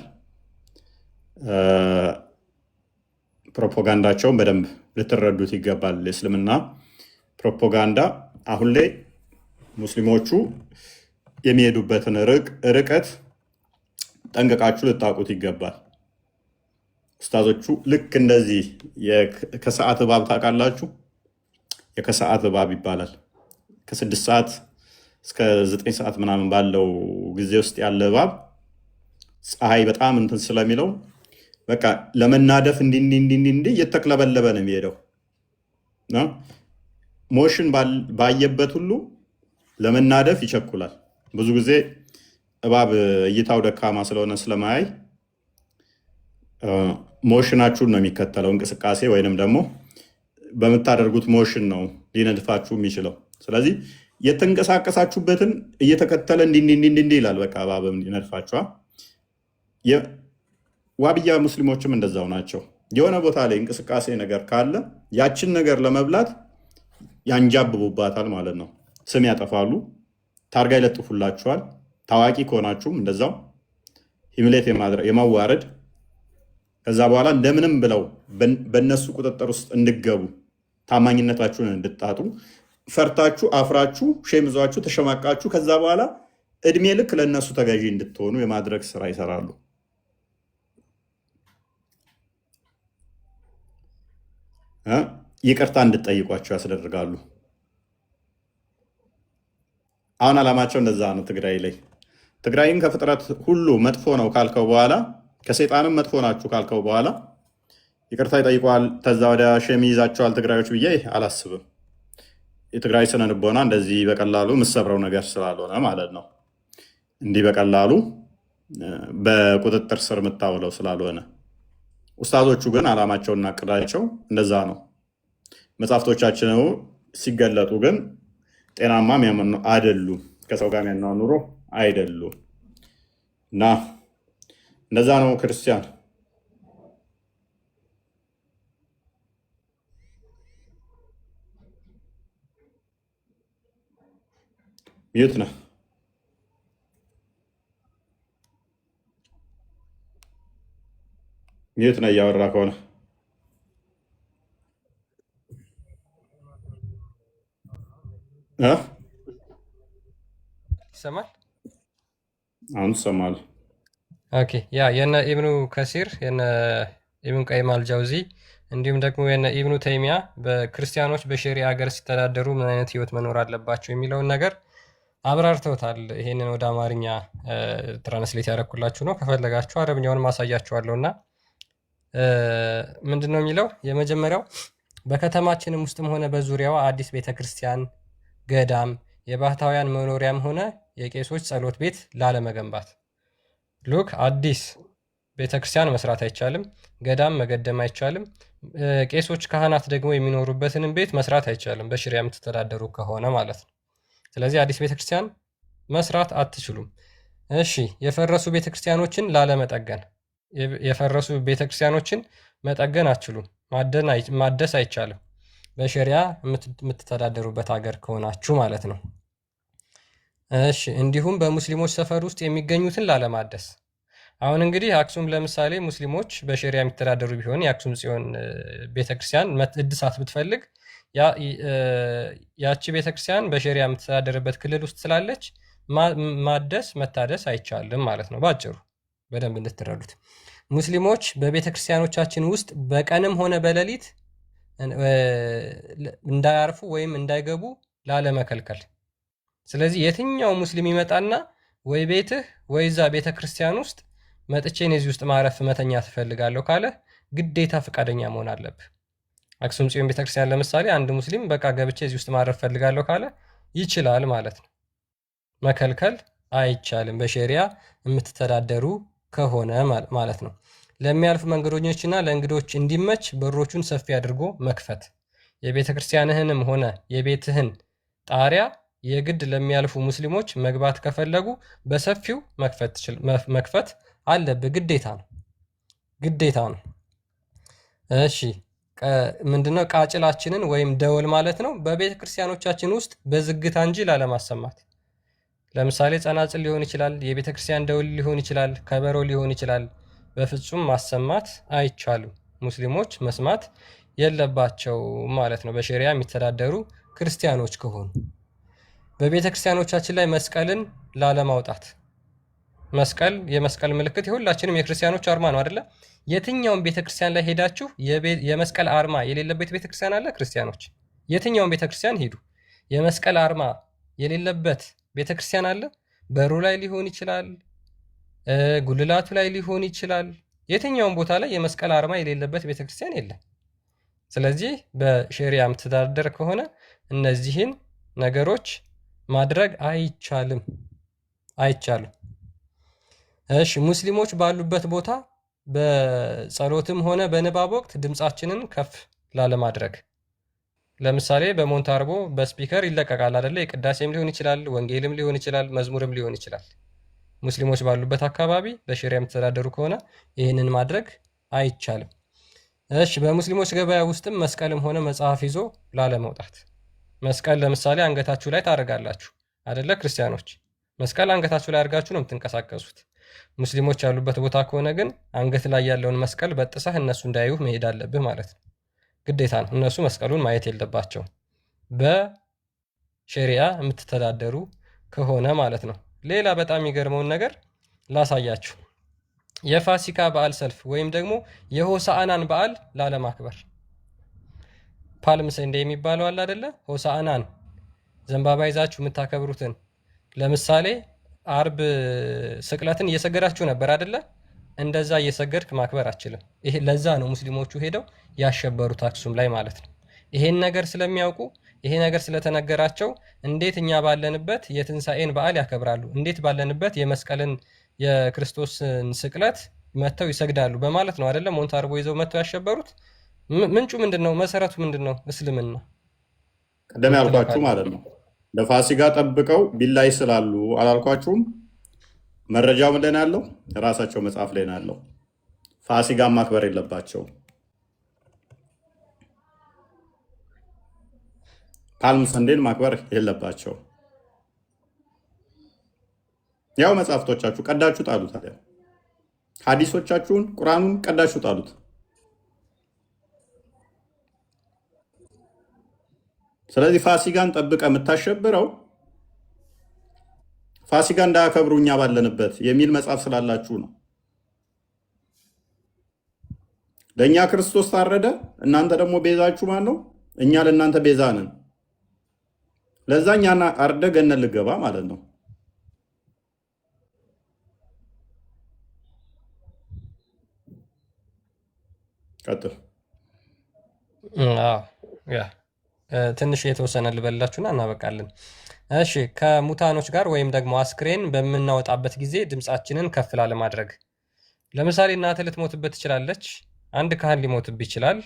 Speaker 2: ፕሮፓጋንዳቸውን በደንብ ልትረዱት ይገባል። የእስልምና ፕሮፓጋንዳ አሁን ላይ ሙስሊሞቹ የሚሄዱበትን ርቀት ጠንቅቃችሁ ልታውቁት ይገባል። ኡስታዞቹ ልክ እንደዚህ ከሰዓት እባብ ታውቃላችሁ? የከሰዓት እባብ ይባላል። ከ6 ሰዓት እስከ 9 ሰዓት ምናምን ባለው ጊዜ ውስጥ ያለ እባብ ፀሐይ በጣም እንትን ስለሚለው በቃ ለመናደፍ እንዲህ እየተቅለበለበ ነው የሚሄደው። ሞሽን ባየበት ሁሉ ለመናደፍ ይቸኩላል። ብዙ ጊዜ እባብ እይታው ደካማ ስለሆነ ስለማያይ ሞሽናችሁን ነው የሚከተለው እንቅስቃሴ ወይንም ደግሞ በምታደርጉት ሞሽን ነው ሊነድፋችሁ የሚችለው። ስለዚህ የተንቀሳቀሳችሁበትን እየተከተለ እንዲህ ይላል። በቃ እባብም ሊነድፋችኋል። ዋብያ ሙስሊሞችም እንደዛው ናቸው። የሆነ ቦታ ላይ እንቅስቃሴ ነገር ካለ ያችን ነገር ለመብላት ያንጃብቡባታል ማለት ነው። ስም ያጠፋሉ፣ ታርጋ ይለጥፉላችኋል። ታዋቂ ከሆናችሁም እንደዛው ሂምሌት የማዋረድ ከዛ በኋላ እንደምንም ብለው በእነሱ ቁጥጥር ውስጥ እንድገቡ ታማኝነታችሁን እንድታጡ ፈርታችሁ አፍራችሁ ሼም ይዟችሁ ተሸማቃችሁ ከዛ በኋላ እድሜ ልክ ለእነሱ ተገዢ እንድትሆኑ የማድረግ ስራ ይሰራሉ። ይቅርታ እንድትጠይቋቸው ያስደርጋሉ። አሁን ዓላማቸው እንደዛ ነው። ትግራይ ላይ ትግራይን ከፍጥረት ሁሉ መጥፎ ነው ካልከው በኋላ ከሰይጣንም መጥፎ ናችሁ ካልከው በኋላ ይቅርታ ይጠይቋል። ከዛ ወዲያ ሼም ይይዛቸዋል ትግራዮች ብዬ አላስብም። የትግራይ ስነ ልቦና እንደዚህ በቀላሉ የምሰብረው ነገር ስላልሆነ ማለት ነው። እንዲህ በቀላሉ በቁጥጥር ስር የምታውለው ስላልሆነ፣ ኡስታዞቹ ግን ዓላማቸውና እቅዳቸው እንደዛ ነው። መጽሐፍቶቻችን ሲገለጡ ግን ጤናማ የሚያምኑ አይደሉም፣ ከሰው ጋር የሚያኗኑሩ አይደሉም። እና እንደዛ ነው ክርስቲያን ሚዩት ነህ። ሚዩት ነህ እያወራ ከሆነ
Speaker 1: ይሰማል?
Speaker 2: አሁን ትሰማለህ?
Speaker 1: ኦኬ። ያ የነ ኢብኑ ከሲር የነ ኢብኑ ቀይም አልጃውዚ እንዲሁም ደግሞ የነ ኢብኑ ተይሚያ በክርስቲያኖች በሸሪዓ ሀገር ሲተዳደሩ ምን አይነት ህይወት መኖር አለባቸው የሚለውን ነገር አብራርተውታል። ይሄንን ወደ አማርኛ ትራንስሌት ያደረኩላችሁ ነው። ከፈለጋችሁ አረብኛውን ማሳያችኋለሁ። እና ምንድን ነው የሚለው? የመጀመሪያው በከተማችንም ውስጥም ሆነ በዙሪያዋ አዲስ ቤተክርስቲያን፣ ገዳም፣ የባህታውያን መኖሪያም ሆነ የቄሶች ጸሎት ቤት ላለመገንባት። ሉክ አዲስ ቤተክርስቲያን መስራት አይቻልም፣ ገዳም መገደም አይቻልም፣ ቄሶች ካህናት ደግሞ የሚኖሩበትንም ቤት መስራት አይቻልም፣ በሽሪያ የምትተዳደሩ ከሆነ ማለት ነው። ስለዚህ አዲስ ቤተክርስቲያን መስራት አትችሉም። እሺ፣ የፈረሱ ቤተክርስቲያኖችን ላለመጠገን፣ የፈረሱ ቤተክርስቲያኖችን መጠገን አትችሉም፣ ማደስ አይቻልም፣ በሸሪያ የምትተዳደሩበት ሀገር ከሆናችሁ ማለት ነው። እሺ፣ እንዲሁም በሙስሊሞች ሰፈር ውስጥ የሚገኙትን ላለማደስ። አሁን እንግዲህ አክሱም ለምሳሌ ሙስሊሞች በሸሪያ የሚተዳደሩ ቢሆን የአክሱም ጽዮን ቤተክርስቲያን እድሳት ብትፈልግ ያቺ ቤተክርስቲያን በሸሪያ የምትተዳደርበት ክልል ውስጥ ስላለች ማደስ መታደስ አይቻልም ማለት ነው። ባጭሩ በደንብ እንድትረዱት ሙስሊሞች በቤተክርስቲያኖቻችን ውስጥ በቀንም ሆነ በሌሊት እንዳያርፉ ወይም እንዳይገቡ ላለመከልከል። ስለዚህ የትኛው ሙስሊም ይመጣና ወይ ቤትህ ወይ እዛ ቤተክርስቲያን ውስጥ መጥቼ እዚህ ውስጥ ማረፍ መተኛ ትፈልጋለሁ ካለ ግዴታ ፈቃደኛ መሆን አለብህ። አክሱም ጽዮን ቤተክርስቲያን ለምሳሌ አንድ ሙስሊም በቃ ገብቼ እዚህ ውስጥ ማረፍ ፈልጋለሁ ካለ ይችላል ማለት ነው። መከልከል አይቻልም፣ በሸሪያ የምትተዳደሩ ከሆነ ማለት ነው። ለሚያልፉ መንገደኞችና ለእንግዶች እንዲመች በሮቹን ሰፊ አድርጎ መክፈት። የቤተክርስቲያንህንም ሆነ የቤትህን ጣሪያ የግድ ለሚያልፉ ሙስሊሞች መግባት ከፈለጉ በሰፊው መክፈት አለብህ። ግዴታ ነው። እሺ፣ ምንድነው? ቃጭላችንን ወይም ደወል ማለት ነው በቤተ ክርስቲያኖቻችን ውስጥ በዝግታ እንጂ ላለማሰማት። ለምሳሌ ጸናጽል ሊሆን ይችላል፣ የቤተ ክርስቲያን ደወል ሊሆን ይችላል፣ ከበሮ ሊሆን ይችላል። በፍጹም ማሰማት አይቻልም። ሙስሊሞች መስማት የለባቸው ማለት ነው፣ በሸሪያ የሚተዳደሩ ክርስቲያኖች ከሆኑ። በቤተ ክርስቲያኖቻችን ላይ መስቀልን ላለማውጣት። መስቀል የመስቀል ምልክት የሁላችንም የክርስቲያኖች አርማ ነው አይደለ? የትኛውም ቤተክርስቲያን ላይ ሄዳችሁ የመስቀል አርማ የሌለበት ቤተክርስቲያን አለ? ክርስቲያኖች የትኛውም ቤተክርስቲያን ሄዱ፣ የመስቀል አርማ የሌለበት ቤተክርስቲያን አለ? በሩ ላይ ሊሆን ይችላል፣ ጉልላቱ ላይ ሊሆን ይችላል። የትኛውም ቦታ ላይ የመስቀል አርማ የሌለበት ቤተክርስቲያን የለም። ስለዚህ በሸሪያ የምትተዳደር ከሆነ እነዚህን ነገሮች ማድረግ አይቻልም። እሺ፣ ሙስሊሞች ባሉበት ቦታ በጸሎትም ሆነ በንባብ ወቅት ድምፃችንን ከፍ ላለማድረግ። ለምሳሌ በሞንታርቦ በስፒከር ይለቀቃል አይደለ? የቅዳሴም ሊሆን ይችላል፣ ወንጌልም ሊሆን ይችላል፣ መዝሙርም ሊሆን ይችላል። ሙስሊሞች ባሉበት አካባቢ በሸሪያ የምትተዳደሩ ከሆነ ይህንን ማድረግ አይቻልም። እሺ፣ በሙስሊሞች ገበያ ውስጥም መስቀልም ሆነ መጽሐፍ ይዞ ላለመውጣት። መስቀል ለምሳሌ አንገታችሁ ላይ ታደርጋላችሁ አይደለ? ክርስቲያኖች መስቀል አንገታችሁ ላይ አድርጋችሁ ነው የምትንቀሳቀሱት። ሙስሊሞች ያሉበት ቦታ ከሆነ ግን አንገት ላይ ያለውን መስቀል በጥሰህ እነሱ እንዳያዩህ መሄድ አለብህ ማለት ነው። ግዴታ ነው። እነሱ መስቀሉን ማየት የለባቸውም። ሸሪዓ የምትተዳደሩ ከሆነ ማለት ነው። ሌላ በጣም የሚገርመውን ነገር ላሳያችሁ። የፋሲካ በዓል ሰልፍ ወይም ደግሞ የሆሳዕናን በዓል ላለማክበር ፓልም ሰንዴ የሚባለው አለ አይደለ? ሆሳዕናን ዘንባባ ይዛችሁ የምታከብሩትን ለምሳሌ አርብ ስቅለትን እየሰገዳችሁ ነበር አይደለ? እንደዛ እየሰገድክ ማክበር አችልም። ይሄ ለዛ ነው ሙስሊሞቹ ሄደው ያሸበሩት አክሱም ላይ ማለት ነው። ይሄን ነገር ስለሚያውቁ ይሄ ነገር ስለተነገራቸው እንዴት እኛ ባለንበት የትንሣኤን በዓል ያከብራሉ፣ እንዴት ባለንበት የመስቀልን የክርስቶስን ስቅለት መጥተው ይሰግዳሉ በማለት ነው አይደለም ሞንታርቦ ይዘው መጥተው ያሸበሩት። ምንጩ ምንድን ነው? መሰረቱ ምንድን ነው? እስልምና።
Speaker 2: ቀደም ያልኳችሁ ማለት ነው። ለፋሲካ ጠብቀው ቢላ ይስላሉ አላልኳችሁም? መረጃው ምን ላይ ነው ያለው? ራሳቸው መጽሐፍ ላይ ነው ያለው። ፋሲካ ማክበር የለባቸው። ፓልም ሰንዴን ማክበር የለባቸው። ያው መጽሐፍቶቻችሁ ቀዳችሁ ጣሉት። ታዲያ ሐዲሶቻችሁን ቁርአኑን ቀዳችሁ ጣሉት። ስለዚህ ፋሲካን ጠብቀ የምታሸብረው ፋሲካ እንዳያከብሩ እኛ ባለንበት የሚል መጽሐፍ ስላላችሁ ነው። ለእኛ ክርስቶስ ታረደ፣ እናንተ ደግሞ ቤዛችሁ ማን ነው? እኛ ለእናንተ ቤዛ ነን። ለዛ እኛና አርደ ገነት ልገባ ማለት ነው። ቀጥል።
Speaker 1: ትንሽ የተወሰነ ልበላችሁና እናበቃለን። እሺ፣ ከሙታኖች ጋር ወይም ደግሞ አስክሬን በምናወጣበት ጊዜ ድምፃችንን ከፍ ላለ ማድረግ። ለምሳሌ እናትህ ልትሞትበት ትችላለች። አንድ ካህን ሊሞትብ ይችላል።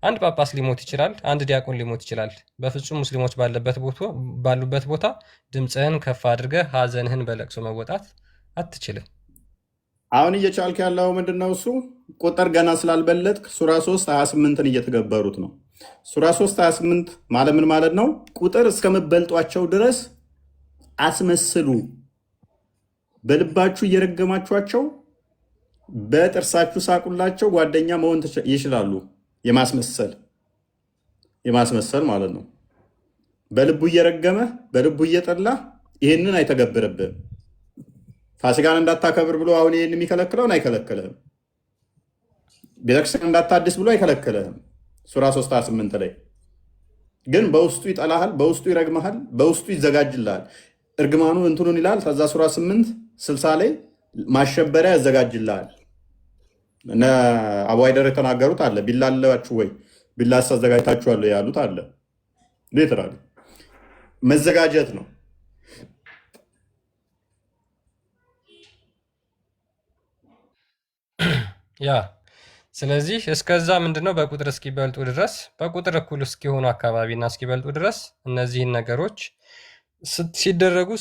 Speaker 1: አንድ ጳጳስ ሊሞት ይችላል። አንድ ዲያቆን ሊሞት ይችላል። በፍጹም ሙስሊሞች ባሉበት ቦታ ድምፅህን ከፍ አድርገህ ሀዘንህን በለቅሶ መወጣት አትችልም።
Speaker 2: አሁን እየቻልክ ያለው ምንድን ነው? እሱ ቁጥር ገና ስላልበለጥክ ሱራ 3 28ን እየተገበሩት ነው። ሱራ 3 28 ማለት ምን ማለት ነው? ቁጥር እስከምበልጧቸው ድረስ አስመስሉ። በልባችሁ እየረገማችኋቸው በጥርሳችሁ ሳቁላቸው። ጓደኛ መሆን ይችላሉ። የማስመሰል ማለት ነው። በልቡ እየረገመ በልቡ እየጠላ ይህንን አይተገብርብህም። ፋሲካን እንዳታከብር ብሎ አሁን ይህን የሚከለክለውን አይከለክልህም። ቤተክርስቲያን እንዳታድስ ብሎ አይከለክልህም። ሱራ 3:8 ላይ ግን በውስጡ ይጠላሃል፣ በውስጡ ይረግመሃል፣ በውስጡ ይዘጋጅልሃል። እርግማኑ እንትኑን ይላል። ከዛ ሱራ 8:60 ላይ ማሸበሪያ ያዘጋጅልሃል። እነ አቡ ሃይደር የተናገሩት አለ። ቢላ አላችሁ ወይ? ቢላ አዘጋጅታችኋል ያሉት አለ። ሊትራሊ መዘጋጀት ነው።
Speaker 1: ያ ስለዚህ እስከዛ ምንድነው በቁጥር እስኪበልጡ ድረስ በቁጥር እኩል እስኪሆኑ አካባቢና እስኪበልጡ ድረስ እነዚህን ነገሮች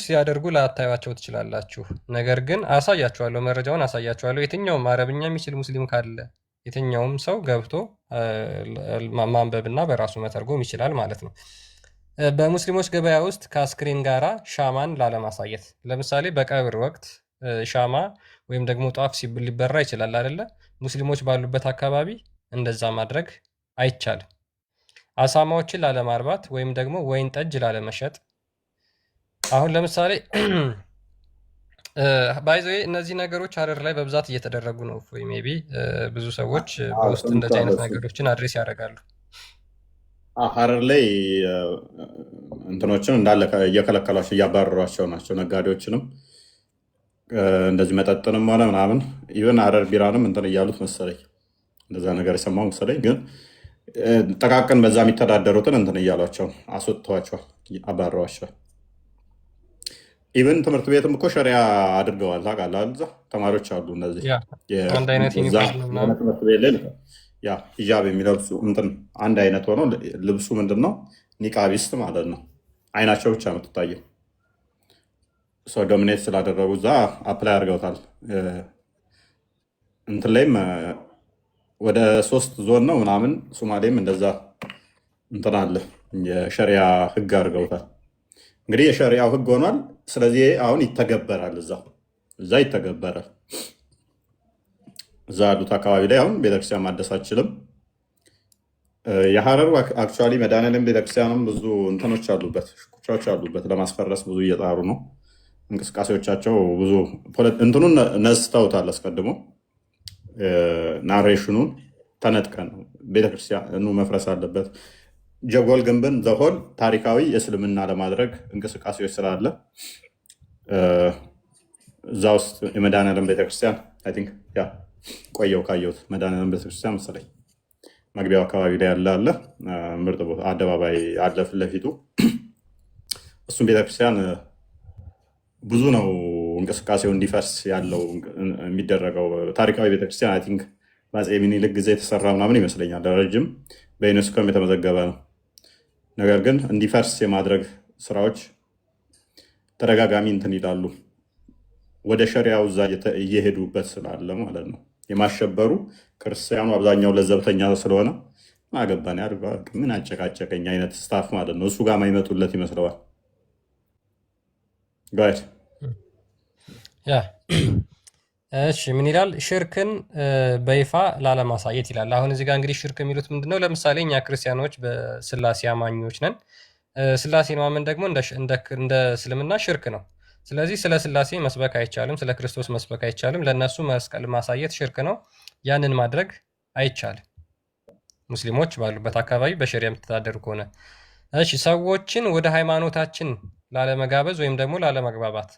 Speaker 1: ሲያደርጉ ላታዩቸው ትችላላችሁ። ነገር ግን አሳያችኋለሁ፣ መረጃውን አሳያችኋለሁ። የትኛውም አረብኛ የሚችል ሙስሊም ካለ የትኛውም ሰው ገብቶ ማንበብና በራሱ መተርጎም ይችላል ማለት ነው። በሙስሊሞች ገበያ ውስጥ ከአስክሬን ጋራ ሻማን ላለማሳየት፣ ለምሳሌ በቀብር ወቅት ሻማ ወይም ደግሞ ጧፍ ሊበራ ይችላል አይደለ? ሙስሊሞች ባሉበት አካባቢ እንደዛ ማድረግ አይቻልም። አሳማዎችን ላለማርባት ወይም ደግሞ ወይን ጠጅ ላለመሸጥ። አሁን ለምሳሌ ባይዘ እነዚህ ነገሮች ሀረር ላይ በብዛት እየተደረጉ ነው። ሜይ ቢ ብዙ ሰዎች በውስጥ እንደዚህ አይነት ነገሮችን አድሬስ ያደርጋሉ።
Speaker 2: ሀረር ላይ እንትኖችን እንዳለ እየከለከሏቸው እያባረሯቸው ናቸው። ነጋዴዎችንም እንደዚህ መጠጥንም ሆነ ምናምን ኢቨን ሀረር ቢራንም እንትን እያሉት መሰለኝ፣ እንደዛ ነገር የሰማው መሰለኝ። ግን ጠቃቅን በዛ የሚተዳደሩትን እንትን እያሏቸው አስወጥተዋቸዋል፣ አባረዋቸዋል። ኢቨን ትምህርት ቤትም እኮ ሸሪያ አድርገዋል። ታውቃለህ፣ እዛ ተማሪዎች አሉ እነዚህ ትምህርት ቤት ላይ ሂጃብ የሚለብሱ እንትን አንድ አይነት ሆነው ልብሱ ምንድን ነው? ኒቃቢስት ማለት ነው። አይናቸው ብቻ የምትታየው ሰው ዶሚኔት ስላደረጉ እዛ አፕላይ አድርገውታል። እንትን ላይም ወደ 3 ዞን ነው ምናምን ሶማሌም እንደዛ እንትን አለ የሸሪያ ህግ አድርገውታል። እንግዲህ የሸሪያው ህግ ሆኗል። ስለዚህ አሁን ይተገበራል፣ እዛ ይተገበራል። እዛ ያሉት አካባቢ ላይ አሁን ቤተክርስቲያን ማደስ አችልም። የሀረሩ አክቹዋሊ መድኃኔዓለም ቤተክርስቲያንም ብዙ እንትኖች አሉበት፣ ሽኩቻዎች አሉበት። ለማስፈረስ ብዙ እየጣሩ ነው። እንቅስቃሴዎቻቸው ብዙ እንትኑን ነስተውታል። አስቀድሞ ናሬሽኑን ተነጥቀን ነው ቤተክርስቲያኑ መፍረስ አለበት። ጀጎል ግንብን ዘሆል ታሪካዊ የእስልምና ለማድረግ እንቅስቃሴዎች ስላለ እዛ ውስጥ የመድኃኔዓለም ቤተክርስቲያን አይ ቲንክ ያ ቆየው ካየሁት መድኃኔዓለም ቤተክርስቲያን መሰለኝ መግቢያው አካባቢ ላይ ያለ አለ ምርጥ ቦታ አደባባይ አለ ፊት ለፊቱ። እሱም ቤተክርስቲያን ብዙ ነው እንቅስቃሴው እንዲፈርስ ያለው የሚደረገው። ታሪካዊ ቤተክርስቲያን አይ ቲንክ በአፄ ሚኒልክ ጊዜ የተሰራ ምናምን ይመስለኛል። ረጅም በዩኔስኮም የተመዘገበ ነው። ነገር ግን እንዲፈርስ የማድረግ ስራዎች ተደጋጋሚ እንትን ይላሉ። ወደ ሸሪያው እዛ እየሄዱበት ስላለ ማለት ነው። የማሸበሩ ክርስቲያኑ አብዛኛው ለዘብተኛ ስለሆነ አገባን ያድርገ ምን አጨቃጨቀኝ አይነት ስታፍ ማለት ነው። እሱ ጋር ማይመጡለት ይመስለዋል። ጋይድ
Speaker 1: ያ እሺ ምን ይላል? ሽርክን በይፋ ላለማሳየት ይላል። አሁን እዚህ ጋር እንግዲህ ሽርክ የሚሉት ምንድነው? ለምሳሌ እኛ ክርስቲያኖች በስላሴ አማኞች ነን። ስላሴን ማመን ደግሞ እንደ እስልምና ሽርክ ነው። ስለዚህ ስለ ስላሴ መስበክ አይቻልም፣ ስለ ክርስቶስ መስበክ አይቻልም። ለእነሱ መስቀል ማሳየት ሽርክ ነው። ያንን ማድረግ አይቻልም ሙስሊሞች ባሉበት አካባቢ በሸሪያ የምትተዳደሩ ከሆነ። እሺ ሰዎችን ወደ ሃይማኖታችን ላለመጋበዝ ወይም ደግሞ ላለመግባባት።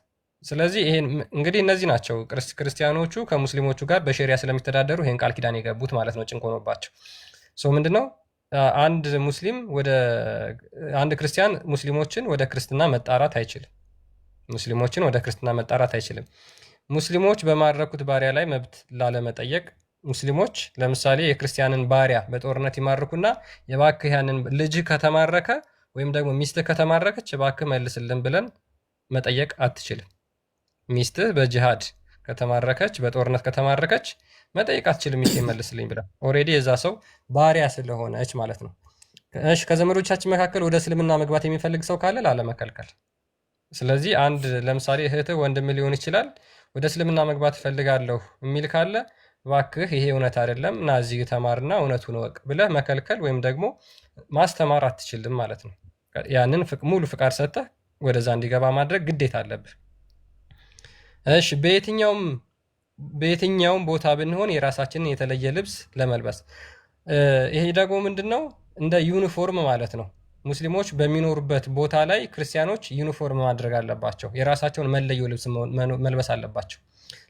Speaker 1: ስለዚህ ይሄን እንግዲህ እነዚህ ናቸው ክርስቲያኖቹ ከሙስሊሞቹ ጋር በሸሪያ ስለሚተዳደሩ ይሄን ቃል ኪዳን የገቡት ማለት ነው። ጭንቅ ሆኖባቸው ሰው ምንድነው አንድ ክርስቲያን ሙስሊሞችን ወደ ክርስትና መጣራት አይችልም። ሙስሊሞች በማረኩት ባሪያ ላይ መብት ላለመጠየቅ ሙስሊሞች ለምሳሌ የክርስቲያንን ባሪያ በጦርነት ይማርኩና የባክህ ያንን ልጅ ከተማረከ ወይም ደግሞ ሚስትህ ከተማረከች የባክህ መልስልን ብለን መጠየቅ አትችልም። ሚስትህ በጂሃድ ከተማረከች በጦርነት ከተማረከች መጠየቅ አትችልም። ሚስቴ መልስልኝ ብለን ኦልሬዲ የዛ ሰው ባሪያ ስለሆነች ማለት ነው። እሺ ከዘመዶቻችን መካከል ወደ እስልምና መግባት የሚፈልግ ሰው ካለ ላለመከልከል። ስለዚህ አንድ ለምሳሌ እህትህ ወንድም ሊሆን ይችላል ወደ እስልምና መግባት እፈልጋለሁ የሚል ካለ እባክህ ይሄ እውነት አይደለም እና እዚህ ተማርና እውነቱን እወቅ ብለህ መከልከል ወይም ደግሞ ማስተማር አትችልም ማለት ነው። ያንን ሙሉ ፍቃድ ሰጥተህ ወደዛ እንዲገባ ማድረግ ግዴታ አለብህ። እሺ በየትኛውም ቦታ ብንሆን የራሳችንን የተለየ ልብስ ለመልበስ። ይሄ ደግሞ ምንድነው? እንደ ዩኒፎርም ማለት ነው። ሙስሊሞች በሚኖሩበት ቦታ ላይ ክርስቲያኖች ዩኒፎርም ማድረግ አለባቸው። የራሳቸውን መለዮ ልብስ መልበስ አለባቸው።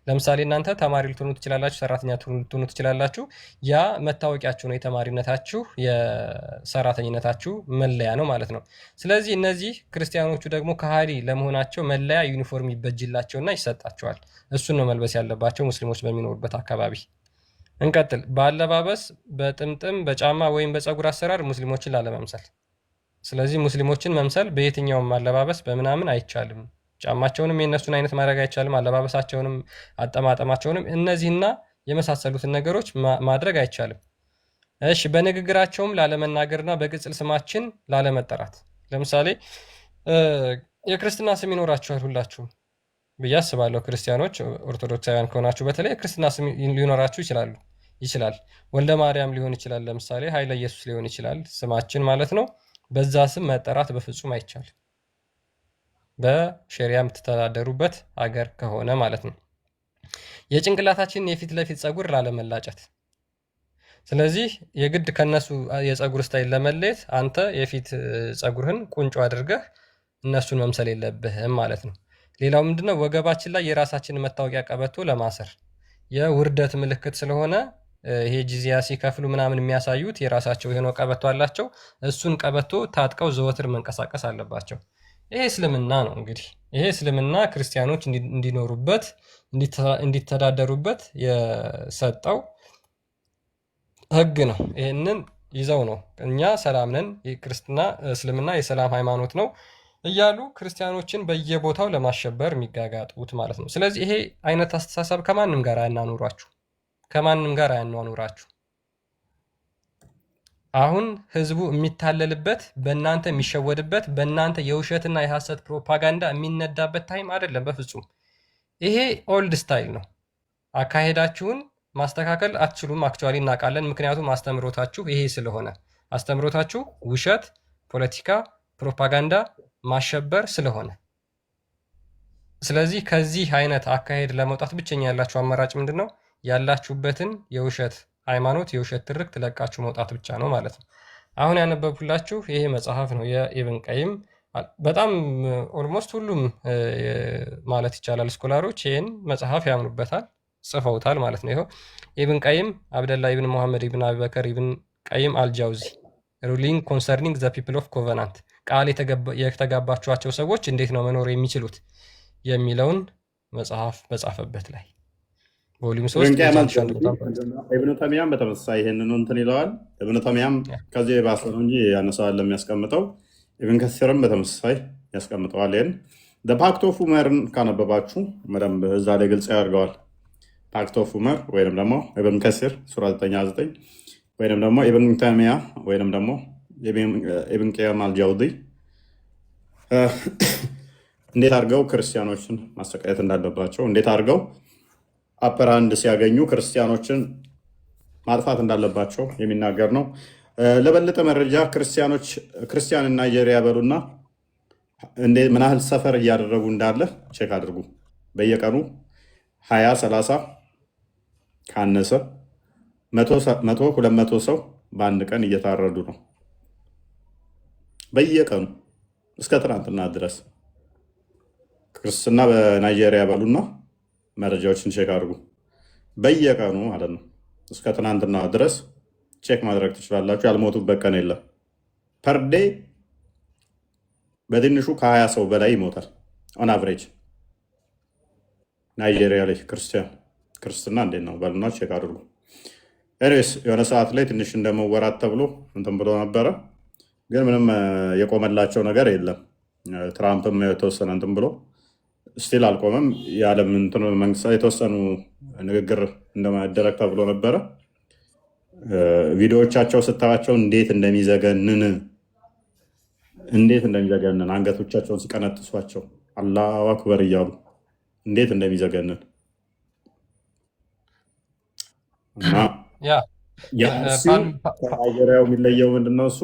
Speaker 1: ለምሳሌ እናንተ ተማሪ ልትሆኑ ትችላላችሁ፣ ሰራተኛ ልትሆኑ ትችላላችሁ። ያ መታወቂያችሁ ነው፣ የተማሪነታችሁ የሰራተኝነታችሁ መለያ ነው ማለት ነው። ስለዚህ እነዚህ ክርስቲያኖቹ ደግሞ ከሃዲ ለመሆናቸው መለያ ዩኒፎርም ይበጅላቸውና ይሰጣቸዋል። እሱን ነው መልበስ ያለባቸው ሙስሊሞች በሚኖሩበት አካባቢ። እንቀጥል። በአለባበስ በጥምጥም በጫማ ወይም በፀጉር አሰራር ሙስሊሞችን ላለመምሰል። ስለዚህ ሙስሊሞችን መምሰል በየትኛውም አለባበስ በምናምን አይቻልም። ጫማቸውንም የእነሱን አይነት ማድረግ አይቻልም። አለባበሳቸውንም አጠማጠማቸውንም እነዚህና የመሳሰሉትን ነገሮች ማድረግ አይቻልም። እሺ በንግግራቸውም ላለመናገርና በቅጽል ስማችን ላለመጠራት። ለምሳሌ የክርስትና ስም ይኖራችኋል ሁላችሁም ብዬ አስባለሁ። ክርስቲያኖች ኦርቶዶክሳውያን ከሆናችሁ በተለይ የክርስትና ስም ሊኖራችሁ ይችላል። ወልደ ማርያም ሊሆን ይችላል። ለምሳሌ ኃይለ ኢየሱስ ሊሆን ይችላል ስማችን ማለት ነው። በዛ ስም መጠራት በፍጹም አይቻልም፣ በሸሪያ የምትተዳደሩበት አገር ከሆነ ማለት ነው። የጭንቅላታችንን የፊት ለፊት ፀጉር ላለመላጨት። ስለዚህ የግድ ከነሱ የፀጉር ስታይል ለመለየት አንተ የፊት ፀጉርህን ቁንጮ አድርገህ እነሱን መምሰል የለብህም ማለት ነው። ሌላው ምንድነው? ወገባችን ላይ የራሳችንን መታወቂያ ቀበቶ ለማሰር የውርደት ምልክት ስለሆነ ይሄ ጂዚያ ሲከፍሉ ምናምን የሚያሳዩት የራሳቸው የሆነ ቀበቶ አላቸው። እሱን ቀበቶ ታጥቀው ዘወትር መንቀሳቀስ አለባቸው። ይሄ እስልምና ነው። እንግዲህ ይሄ እስልምና ክርስቲያኖች እንዲኖሩበት እንዲተዳደሩበት የሰጠው ሕግ ነው። ይህንን ይዘው ነው እኛ ሰላም ነን፣ ክርስትና እስልምና የሰላም ሃይማኖት ነው እያሉ ክርስቲያኖችን በየቦታው ለማሸበር የሚጋጋጡት ማለት ነው። ስለዚህ ይሄ አይነት አስተሳሰብ ከማንም ጋር አያኗኑራችሁ። አሁን ህዝቡ የሚታለልበት በእናንተ የሚሸወድበት በእናንተ የውሸትና የሐሰት ፕሮፓጋንዳ የሚነዳበት ታይም አይደለም በፍጹም። ይሄ ኦልድ ስታይል ነው። አካሄዳችሁን ማስተካከል አትችሉም። አክቹዋሊ እናውቃለን፣ ምክንያቱም አስተምሮታችሁ ይሄ ስለሆነ አስተምሮታችሁ ውሸት፣ ፖለቲካ፣ ፕሮፓጋንዳ፣ ማሸበር ስለሆነ ስለዚህ ከዚህ አይነት አካሄድ ለመውጣት ብቸኛ ያላችሁ አማራጭ ምንድን ነው? ያላችሁበትን የውሸት ሃይማኖት፣ የውሸት ትርክት ለቃችሁ መውጣት ብቻ ነው ማለት ነው። አሁን ያነበብኩላችሁ ይሄ መጽሐፍ ነው የኢብን ቀይም። በጣም ኦልሞስት ሁሉም ማለት ይቻላል ስኮላሮች ይህን መጽሐፍ ያምኑበታል፣ ጽፈውታል ማለት ነው። ይኸው ኢብን ቀይም አብደላ ኢብን ሙሐመድ ኢብን አቢበከር ኢብን ቀይም አልጃውዚ ሩሊንግ ኮንሰርኒንግ ዘ ፒፕል ኦፍ ኮቨናንት፣ ቃል የተጋባችኋቸው ሰዎች እንዴት ነው መኖር የሚችሉት የሚለውን መጽሐፍ በጻፈበት ላይ ቮሊዩም 3
Speaker 2: ኢብኑ ተሚያም በተመሳሳይ ይሄንን እንትን ይለዋል። ኢብኑ ተሚያም ከዚህ የባሰ ነው እንጂ ያነሳዋል የሚያስቀምጠው። ኢብን ከሲርም በተመሳሳይ ያስቀምጠዋል። ይሄን ፓክት ኦፍ ኡመርን ካነበባችሁ በደንብ እዛ ላይ ግልጽ ያደርገዋል። ፓክት ኦፍ ኡመር ወይም ደግሞ ኢብን ከሲር ሱራ 9:9 ወይም ደግሞ ኢብን ተሚያ ወይም ደግሞ ኢብን ቀይም አልጃውዚ እንዴት አድርገው ክርስቲያኖችን ማሰቃየት እንዳለባቸው፣ እንዴት አድርገው አፐራንድ ሲያገኙ ክርስቲያኖችን ማጥፋት እንዳለባቸው የሚናገር ነው። ለበለጠ መረጃ ክርስቲያን ናይጄሪያ በሉና ምን ያህል ሰፈር እያደረጉ እንዳለ ቼክ አድርጉ። በየቀኑ 20-30 ካነሰ 100-200 ሰው በአንድ ቀን እየታረዱ ነው። በየቀኑ እስከ ትናንትና ድረስ ክርስትና በናይጄሪያ በሉና መረጃዎችን ቼክ አድርጉ። በየቀኑ ማለት ነው። እስከ ትናንትና ድረስ ቼክ ማድረግ ትችላላችሁ። ያልሞቱበት ቀን የለም። ፐርዴ በትንሹ ከ20 ሰው በላይ ይሞታል ኦን አቨሬጅ ናይጄሪያ ላይ ክርስትና እንዴት ነው በሉና ቼክ አድርጉ። ኤኒዌይስ የሆነ ሰዓት ላይ ትንሽ እንደመወራት ተብሎ እንትን ብሎ ነበረ፣ ግን ምንም የቆመላቸው ነገር የለም። ትራምፕም የተወሰነ እንትን ብሎ ስቲል አልቆመም። የዓለም መንግስታት የተወሰኑ ንግግር እንደማደረግ ተብሎ ነበረ። ቪዲዮዎቻቸው ስታያቸው እንዴት እንደሚዘገንን አንገቶቻቸውን ሲቀነጥሷቸው አላሁ አክበር እያሉ እንዴት እንደሚዘገንን እና ናይጄሪያው የሚለየው ምንድነው? እሱ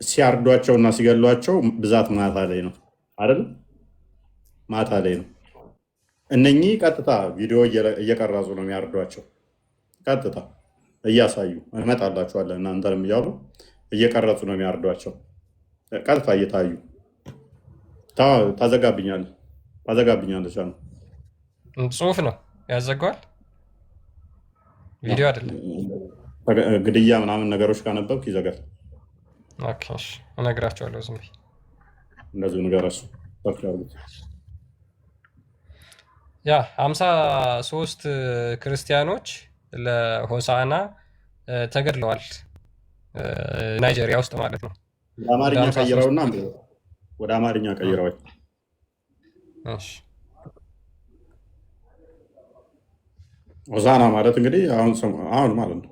Speaker 2: ሲያርዷቸው እና ሲገሏቸው ብዛት ማታ ላይ ነው አይደል? ማታ ላይ ነው። እነኚህ ቀጥታ ቪዲዮ እየቀረጹ ነው የሚያርዷቸው። ቀጥታ እያሳዩ እንመጣላችኋለን እናንተንም እያሉ እየቀረጹ ነው የሚያርዷቸው። ቀጥታ እየታዩ ታዘጋብኛለች ነው።
Speaker 1: ጽሁፍ ነው ያዘጋዋል፣ ቪዲዮ አይደለም።
Speaker 2: ግድያ ምናምን ነገሮች ካነበብክ ይዘጋል።
Speaker 1: እነግራቸዋለሁ። ዝም ብዬ
Speaker 2: እንደዚሁ ንገረሱ።
Speaker 1: 53 ክርስቲያኖች ለሆሳዕና ተገድለዋል ናይጄሪያ ውስጥ ማለት ነው።
Speaker 2: ወደ አማርኛ ቀይረዋል። ሆሳዕና ማለት እንግዲህ አሁን ማለት ነው።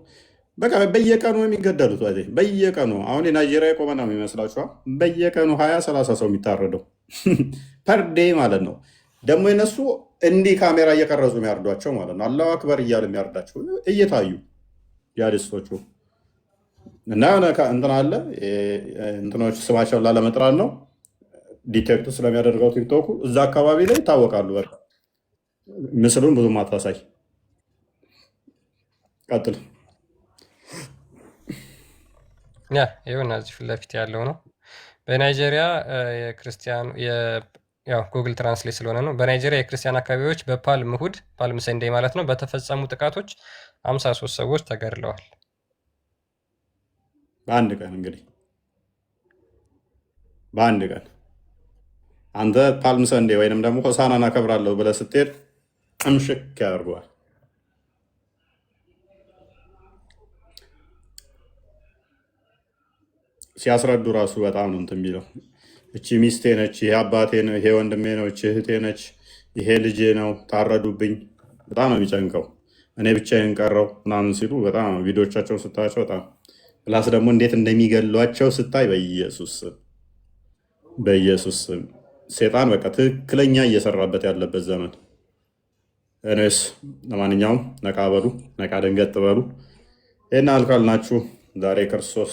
Speaker 2: በቃ በየቀኑ የሚገደሉት በየቀኑ አሁን የናይጄሪያ የቆመ ነው የሚመስላችኋል? በየቀኑ 20-30 ሰው የሚታረደው ፐርዴ ማለት ነው። ደግሞ የነሱ እንዲህ ካሜራ እየቀረጹ የሚያርዷቸው ማለት ነው። አላሁ አክበር እያሉ የሚያርዳቸው እየታዩ ጂሃዲስቶቹ እና እንትን አለ እንትኖች ስማቸውን ላለመጥራት ነው ዲቴክቱ ስለሚያደርገው ቲክቶኩ እዛ አካባቢ ላይ ይታወቃሉ። በቃ ምስሉን ብዙም አታሳይ። ቀጥል።
Speaker 1: ይሁን እዚህ ፊት ለፊት ያለው ነው። በናይጄሪያ የክርስቲያኑ ጉግል ትራንስሌት ስለሆነ ነው። በናይጄሪያ የክርስቲያን አካባቢዎች በፓልም እሑድ ፓልም ሰንዴይ ማለት ነው በተፈጸሙ ጥቃቶች 53 ሰዎች ተገድለዋል።
Speaker 2: በአንድ ቀን እንግዲህ በአንድ ቀን አንተ ፓልም ሰንዴ ወይንም ደግሞ ሆሳዕናን አከብራለሁ ብለህ ስትሄድ እምሽክ ያደርገዋል። ሲያስረዱ ራሱ በጣም ነው እንትን የሚለው። እቺ ሚስቴ ነች፣ ይሄ አባቴ ነው፣ ይሄ ወንድሜ ነው፣ እቺ እህቴ ነች፣ ይሄ ልጄ ነው፣ ታረዱብኝ። በጣም ነው የሚጨንቀው። እኔ ብቻዬን ቀረው ምናምን ሲሉ በጣም ቪዲዮቻቸውን ስታያቸው በጣም ፕላስ ደግሞ እንዴት እንደሚገሏቸው ስታይ በኢየሱስ ሴጣን በቃ ትክክለኛ እየሰራበት ያለበት ዘመን። እኔስ ለማንኛውም ነቃ በሉ፣ ነቃ ደንገጥ በሉ። ይህን አልካልናችሁ ዛሬ ክርስቶስ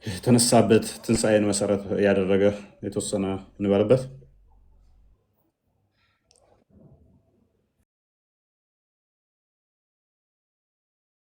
Speaker 2: የተነሳበት ትንሣኤን መሰረት ያደረገ የተወሰነ እንበልበት።